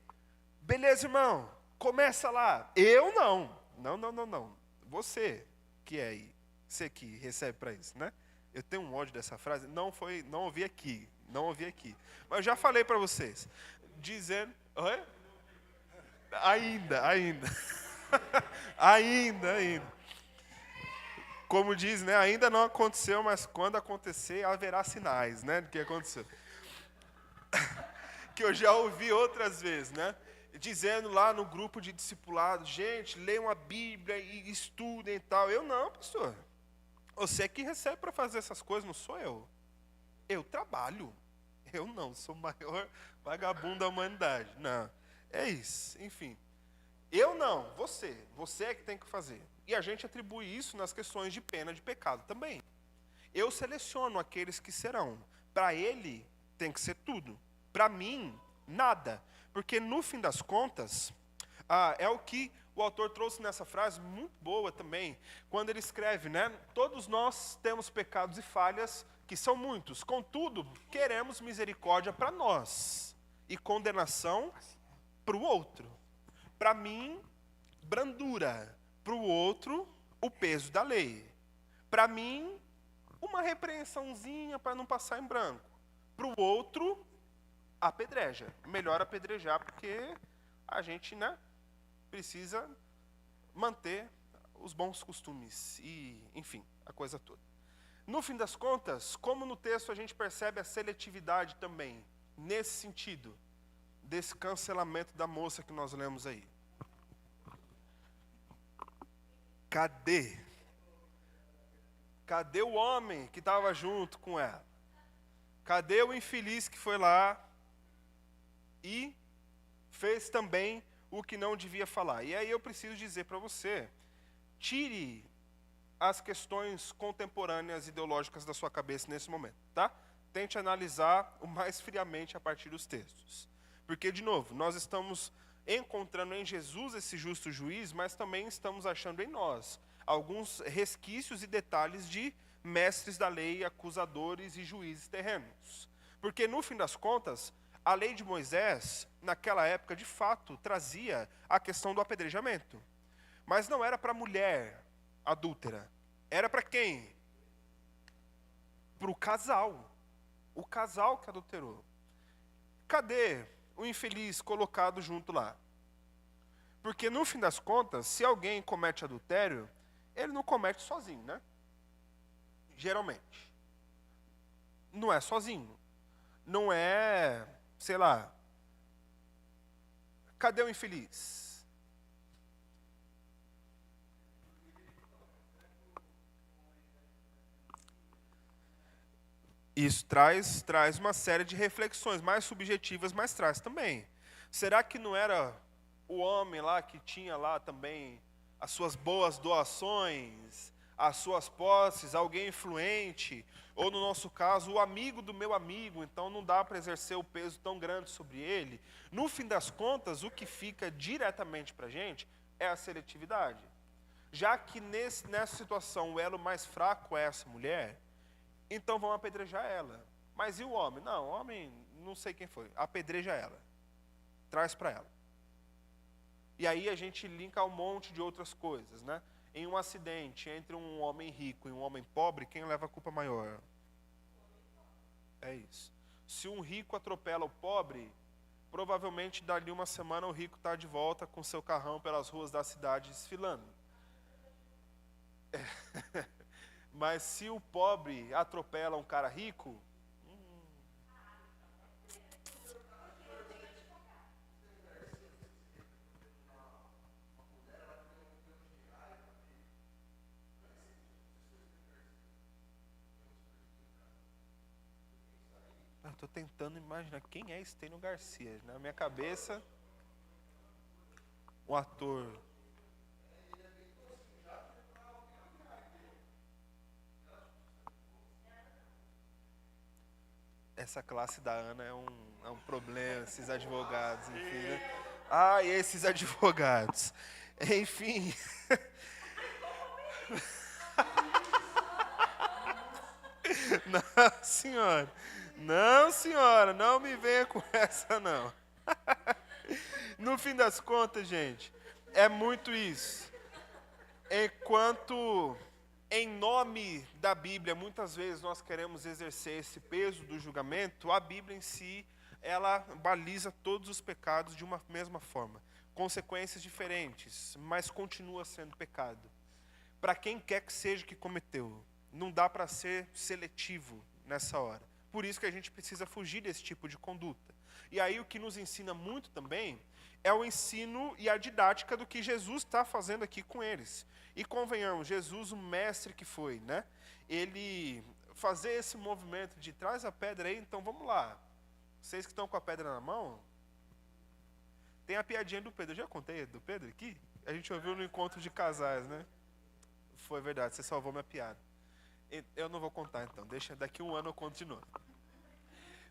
Beleza, irmão, começa lá. Eu não. Não. Você que é aí. Você que recebe para isso, né? Eu tenho um ódio dessa frase. Não ouvi aqui. Mas eu já falei para vocês. Dizendo... Oi? Ainda. ainda. Como diz, né? Ainda não aconteceu, mas quando acontecer, haverá sinais, né? Do que aconteceu. Que eu já ouvi outras vezes, né? Dizendo lá no grupo de discipulado, gente, leiam a Bíblia e estudem e tal. Eu não, pastor. Você que recebe para fazer essas coisas, não sou eu. Eu trabalho. Eu não, sou o maior vagabundo da humanidade. Não, é isso, enfim. Eu não, você. Você é que tem que fazer. E a gente atribui isso nas questões de pena de pecado também. Eu seleciono aqueles que serão. Para ele, tem que ser tudo. Para mim, nada. Porque, no fim das contas, é o que o autor trouxe nessa frase, muito boa também, quando ele escreve, né? Todos nós temos pecados e falhas, que são muitos. Contudo, queremos misericórdia para nós e condenação para o outro. Para mim, brandura. Para o outro, o peso da lei. Para mim, uma repreensãozinha para não passar em branco. Para o outro, apedreja. Melhor apedrejar porque a gente, né, precisa manter os bons costumes e, enfim, a coisa toda. No fim das contas, como no texto a gente percebe a seletividade também, nesse sentido, desse cancelamento da moça que nós lemos aí. Cadê? Cadê o homem que estava junto com ela? Cadê o infeliz que foi lá e fez também o que não devia falar? E aí eu preciso dizer para você, tire as questões contemporâneas ideológicas da sua cabeça nesse momento, tá? Tente analisar o mais friamente a partir dos textos. Porque, de novo, nós estamos encontrando em Jesus esse justo juiz, mas também estamos achando em nós alguns resquícios e detalhes de mestres da lei, acusadores e juízes terrenos. Porque, no fim das contas, a lei de Moisés, naquela época, de fato, trazia a questão do apedrejamento. Mas não era para a mulher adúltera. Era para quem? Para o casal. O casal que adulterou. Cadê o infeliz colocado junto lá? Porque, no fim das contas, se alguém comete adultério, ele não comete sozinho, né? Geralmente. Não é sozinho. Não é, sei lá. Cadê o infeliz? Isso traz uma série de reflexões mais subjetivas, mas traz também. Será que não era o homem lá que tinha lá também as suas boas doações, as suas posses, alguém influente, ou no nosso caso, o amigo do meu amigo, então não dá para exercer o peso tão grande sobre ele? No fim das contas, o que fica diretamente para a gente é a seletividade. Já que nessa situação o elo mais fraco é essa mulher, então vão apedrejar ela. Mas e o homem? Não, o homem, não sei quem foi. Apedreja ela. Traz para ela. E aí a gente linka um monte de outras coisas, né? Em um acidente entre um homem rico e um homem pobre, quem leva a culpa maior? É isso. Se um rico atropela o pobre, provavelmente dali uma semana o rico está de volta com seu carrão pelas ruas da cidade desfilando. Mas se o pobre atropela um cara rico, eu estou tentando imaginar quem é Estênio Garcia. Na minha cabeça, o ator. Essa classe da Ana é um problema, esses advogados, enfim, né? Ah, e esses advogados. Enfim. Não, senhora. Não, senhora, não me venha com essa, não. No fim das contas, gente, é muito isso. Enquanto, em nome da Bíblia, muitas vezes nós queremos exercer esse peso do julgamento, a Bíblia em si, ela baliza todos os pecados de uma mesma forma. Consequências diferentes, mas continua sendo pecado. Para quem quer que seja que cometeu, não dá para ser seletivo nessa hora. Por isso que a gente precisa fugir desse tipo de conduta. E aí o que nos ensina muito também é o ensino e a didática do que Jesus está fazendo aqui com eles. E convenhamos, Jesus, o mestre que foi, né? Ele fazer esse movimento de traz a pedra aí, então vamos lá. Vocês que estão com a pedra na mão, tem a piadinha do Pedro. Eu já contei do Pedro aqui? A gente ouviu no encontro de casais, né? Foi verdade, você salvou minha piada. Eu não vou contar então, deixa, daqui um ano eu conto de novo.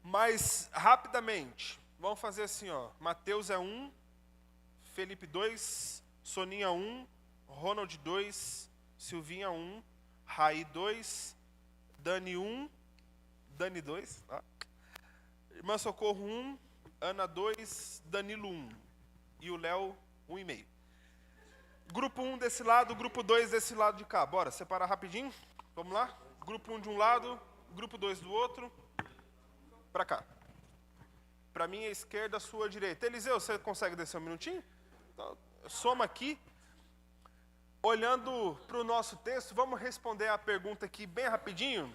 Mas, rapidamente, vamos fazer assim, ó. Mateus é 1, Felipe 2, Soninha 1, Ronald 2, Silvinha 1, Raí 2, Dani 1, Dani 2, tá? Irmã Socorro 1, Ana 2, Danilo 1 e o Léo 1,5. Grupo 1 desse lado, grupo 2 desse lado de cá. Bora, separar rapidinho? Vamos lá? Grupo 1 de um lado, grupo 2 do outro. Para cá. Para minha esquerda, sua direita. Eliseu, você consegue descer um minutinho? Então, soma aqui. olhando para o nosso texto, vamos responder a pergunta aqui bem rapidinho.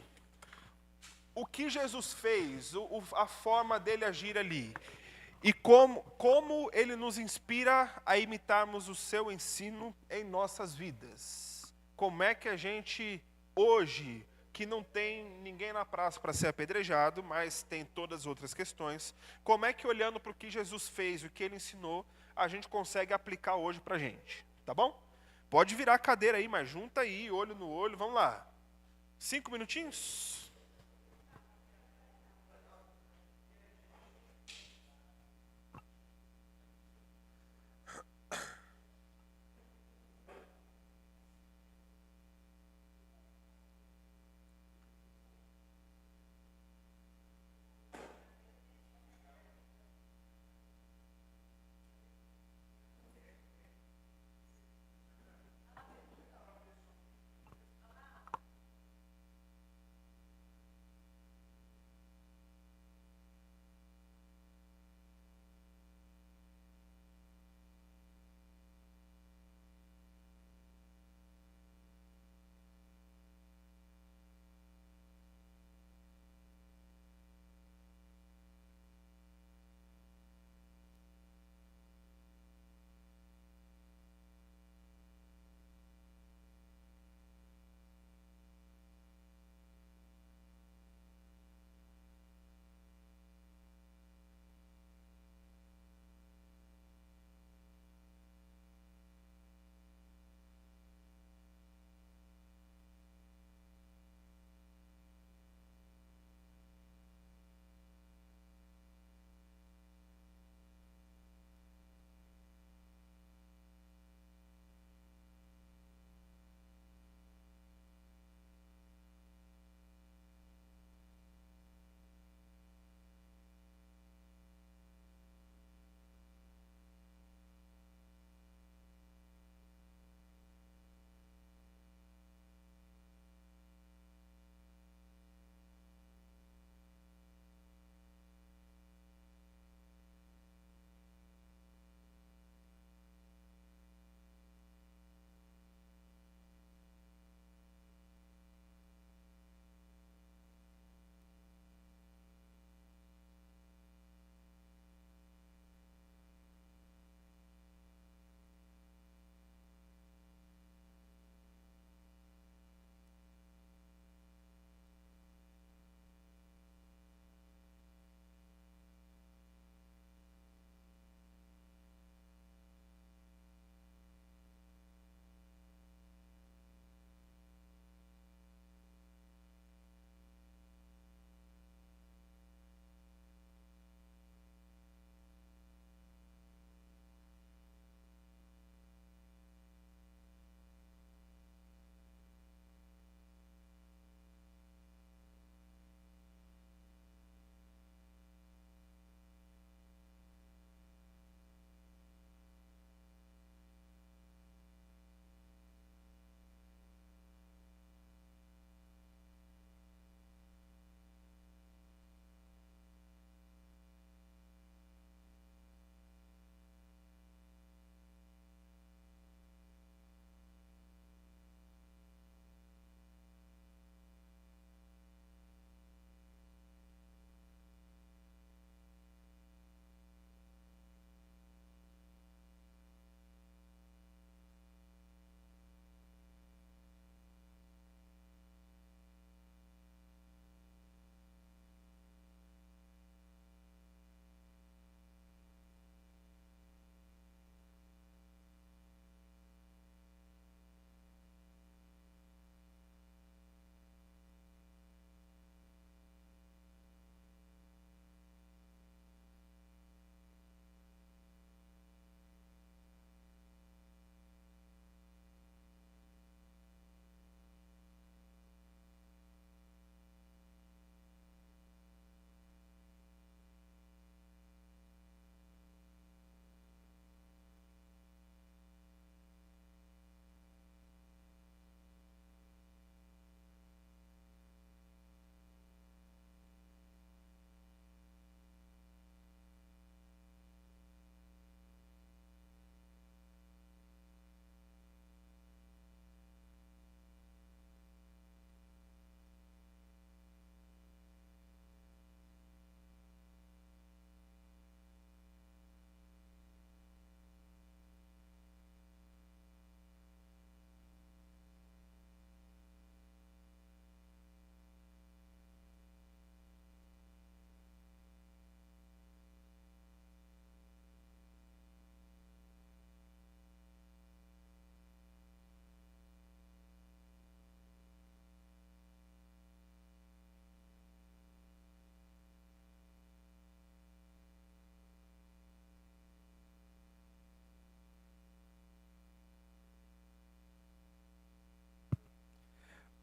O que Jesus fez, a forma dele agir ali, e como ele nos inspira a imitarmos o seu ensino em nossas vidas. Como é que a gente, hoje, que não tem ninguém na praça para ser apedrejado, mas tem todas as outras questões, como é que olhando para o que Jesus fez, o que ele ensinou, a gente consegue aplicar hoje para a gente, tá bom? Pode virar a cadeira aí, mas junta aí, olho no olho, vamos lá. 5 minutinhos?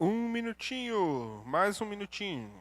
Um minutinho, mais um minutinho.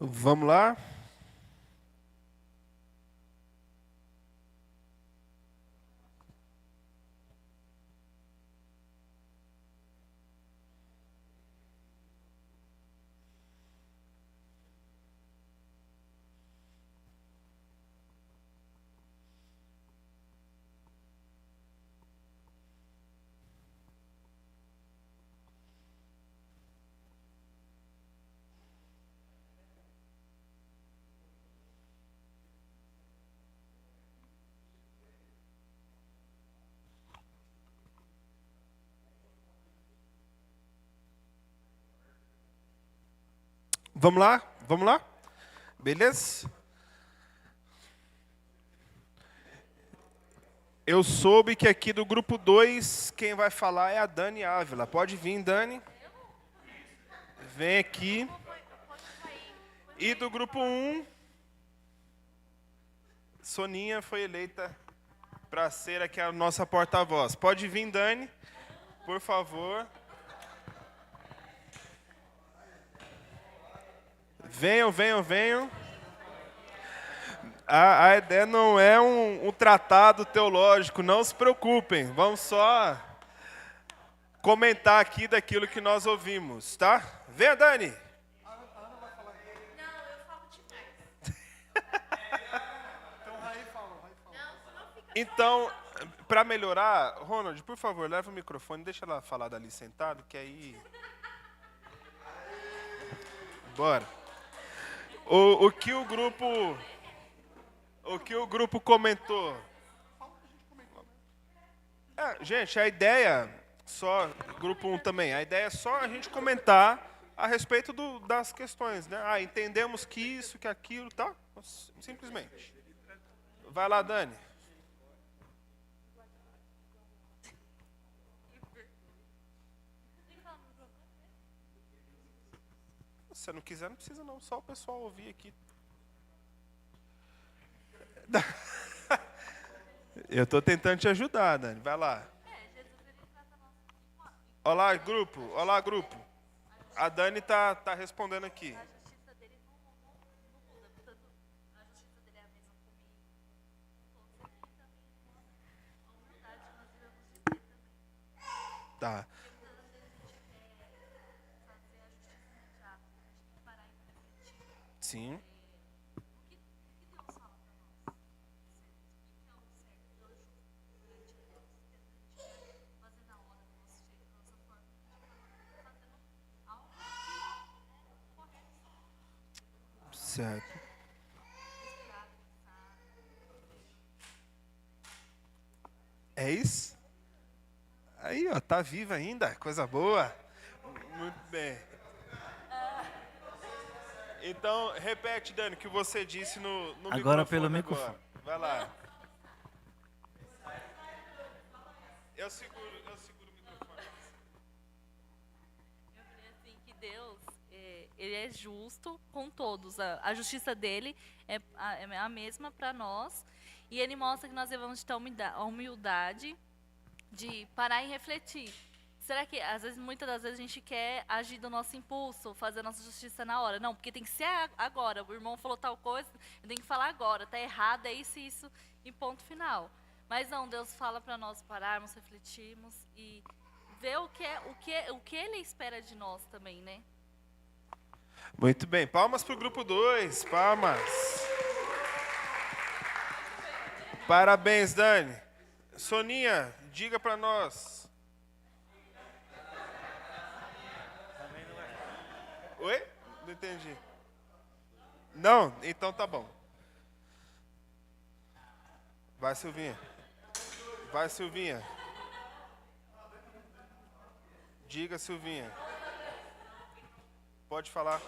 Vamos lá? Vamos lá? Vamos lá? Beleza? Eu soube que aqui do grupo 2, quem vai falar é a Dani Ávila. Pode vir, Dani. Vem aqui. E do grupo 1, Soninha foi eleita para ser aqui a nossa porta-voz. Pode vir, Dani, por favor. Venham, venham, venham. A ideia não é um tratado teológico, não se preocupem. Vamos só comentar aqui daquilo que nós ouvimos, tá? Venha, Dani. Então, para melhorar, Ronald, por favor, leva o microfone, deixa ela falar dali sentado, que aí... Bora. O que o grupo comentou. Gente, a ideia, só, grupo 1 também, a ideia é só a gente comentar a respeito das questões, né? Entendemos que isso, que aquilo, tá? Simplesmente. Vai lá, Dani. Se você não quiser, não precisa não, só o pessoal ouvir aqui. Eu estou tentando te ajudar, Dani. Vai lá. Olá, grupo. Olá, grupo. A Dani tá respondendo aqui. Tá. Sim. Certo. É isso? Aí, ó, tá viva ainda, coisa boa. Muito bem. Então, repete, Dani, o que você disse no Agora microfone. pelo microfone. Vai lá. Eu seguro o microfone. Eu falei assim que Deus, ele é justo com todos. A justiça dele é a mesma para nós. E ele mostra que nós devemos ter a humildade de parar e refletir. Será que, muitas das vezes, a gente quer agir do nosso impulso, fazer a nossa justiça na hora? Não, porque tem que ser agora. O irmão falou tal coisa, eu tenho que falar agora. Está errado, é isso e isso, e ponto final. Mas não, Deus fala para nós pararmos, refletirmos e ver o que Ele espera de nós também, né? Muito bem. Palmas para o grupo 2. Palmas. Parabéns, Dani. Soninha, diga para nós. Oi? Não entendi. Não? Então tá bom. Vai, Silvinha. Vai, Silvinha. Diga, Silvinha. Pode falar.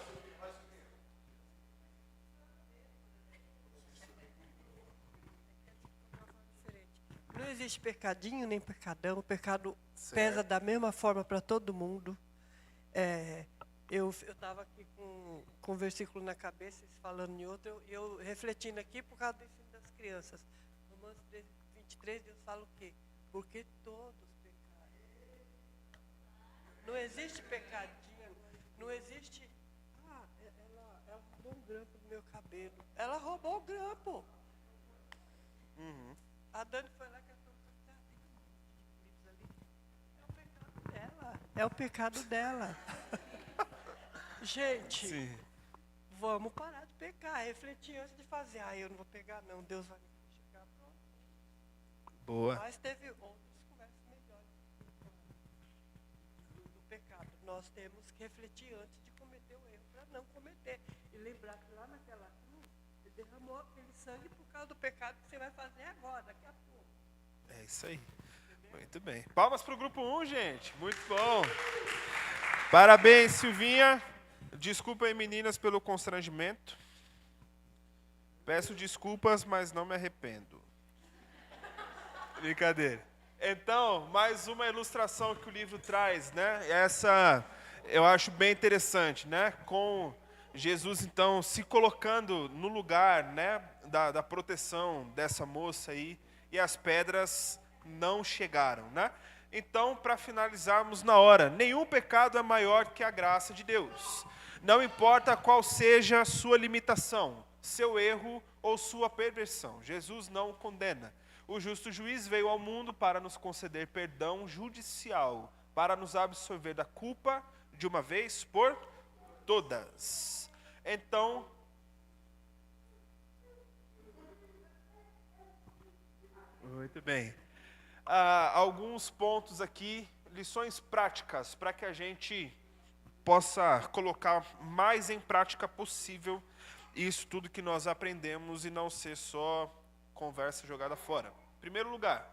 Não existe pecadinho nem pecadão. O pecado pesa da mesma forma para todo mundo. Eu estava aqui com um versículo na cabeça, vocês falando em outro, eu refletindo aqui por causa do ensino das crianças. Romanos 3:23, Deus fala o quê? Porque todos pecaram. Não existe pecadinho, não existe... ela roubou um grampo do meu cabelo. Ela roubou o grampo. Uhum. A Dani foi lá que ela falou, tem um monte de clipes ali. É o pecado dela. É o pecado dela. Gente, Sim. vamos parar de pecar, refletir antes de fazer. Eu não vou pegar não, Deus vai me chegar pronto. Boa. Mas teve outras conversas melhores do pecado. Nós temos que refletir antes de cometer o erro, para não cometer. E lembrar que lá naquela cruz, ele derramou aquele sangue por causa do pecado que você vai fazer agora, daqui a pouco. É isso aí. Muito bem. Palmas para o grupo 1, gente. Muito bom. Parabéns, Silvinha. Desculpa aí, meninas, pelo constrangimento. Peço desculpas, mas não me arrependo. Brincadeira. Então, mais uma ilustração que o livro traz, né? Essa eu acho bem interessante, né? Com Jesus, então, se colocando no lugar, né, da proteção dessa moça aí, e as pedras não chegaram, né? Então, para finalizarmos na hora, nenhum pecado é maior que a graça de Deus. Não importa qual seja a sua limitação, seu erro ou sua perversão, Jesus não o condena. O justo juiz veio ao mundo para nos conceder perdão judicial, para nos absolver da culpa de uma vez por todas. Então, muito bem. Alguns pontos aqui, lições práticas, para que a gente possa colocar mais em prática possível isso tudo que nós aprendemos e não ser só conversa jogada fora. Em primeiro lugar,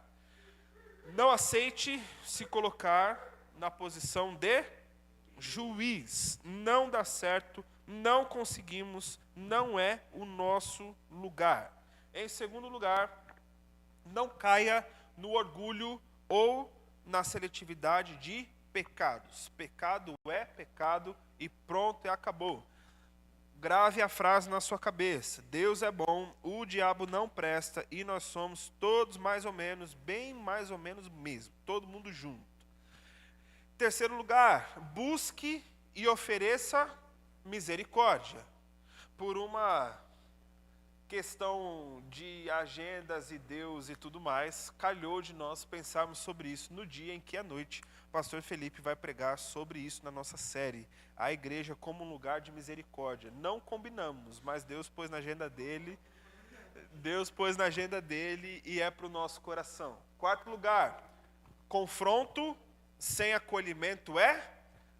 não aceite se colocar na posição de juiz. Não dá certo, não conseguimos, não é o nosso lugar. Em segundo lugar, não caia no orgulho ou na seletividade de pecados. Pecado é pecado e pronto, e acabou. Grave a frase na sua cabeça. Deus é bom, o diabo não presta e nós somos todos mais ou menos, bem mais ou menos mesmo. Todo mundo junto. Terceiro lugar, busque e ofereça misericórdia. Por uma questão de agendas e Deus e tudo mais, calhou de nós pensarmos sobre isso no dia em que à noite o pastor Felipe vai pregar sobre isso na nossa série, a igreja como um lugar de misericórdia. Não combinamos, mas Deus pôs na agenda dele e é para o nosso coração. Quarto lugar, confronto sem acolhimento é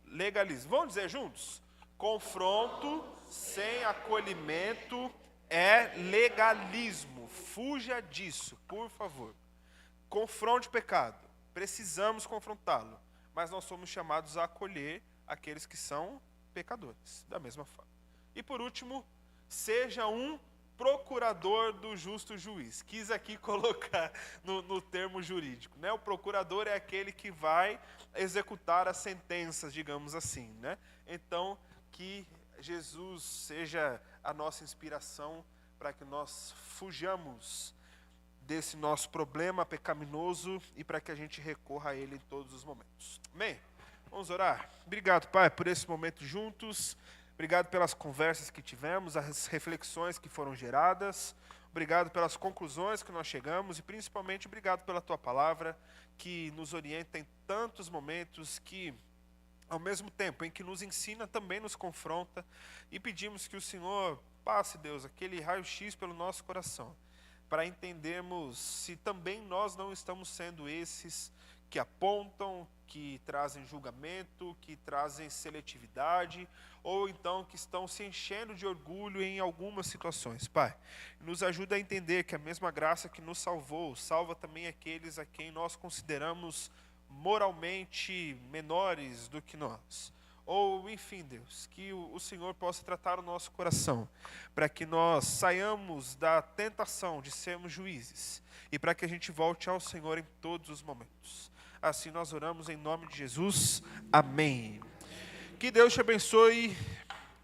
legalismo. Vamos dizer juntos? Confronto sem acolhimento é legalismo. Fuja disso, por favor. Confronte o pecado. Precisamos confrontá-lo. Mas nós somos chamados a acolher aqueles que são pecadores, da mesma forma. E por último, seja um procurador do justo juiz. Quis aqui colocar no termo jurídico, né? O procurador é aquele que vai executar as sentenças, digamos assim, né? Então, que Jesus seja a nossa inspiração para que nós fujamos desse nosso problema pecaminoso e para que a gente recorra a Ele em todos os momentos. Amém? Vamos orar? Obrigado, Pai, por esse momento juntos. Obrigado pelas conversas que tivemos, as reflexões que foram geradas. Obrigado pelas conclusões que nós chegamos e principalmente obrigado pela Tua palavra que nos orienta em tantos momentos, que ao mesmo tempo em que nos ensina, também nos confronta, e pedimos que o Senhor passe, Deus, aquele raio-x pelo nosso coração, para entendermos se também nós não estamos sendo esses que apontam, que trazem julgamento, que trazem seletividade, ou então que estão se enchendo de orgulho em algumas situações. Pai, nos ajuda a entender que a mesma graça que nos salvou, salva também aqueles a quem nós consideramos moralmente menores do que nós. Ou, enfim, Deus, que o Senhor possa tratar o nosso coração, para que nós saiamos da tentação de sermos juízes, e para que a gente volte ao Senhor em todos os momentos. Assim nós oramos em nome de Jesus. Amém. Que Deus te abençoe.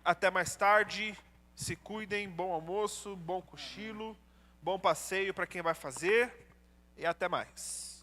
Até mais tarde. Se cuidem. Bom almoço, bom cochilo, bom passeio para quem vai fazer. E até mais.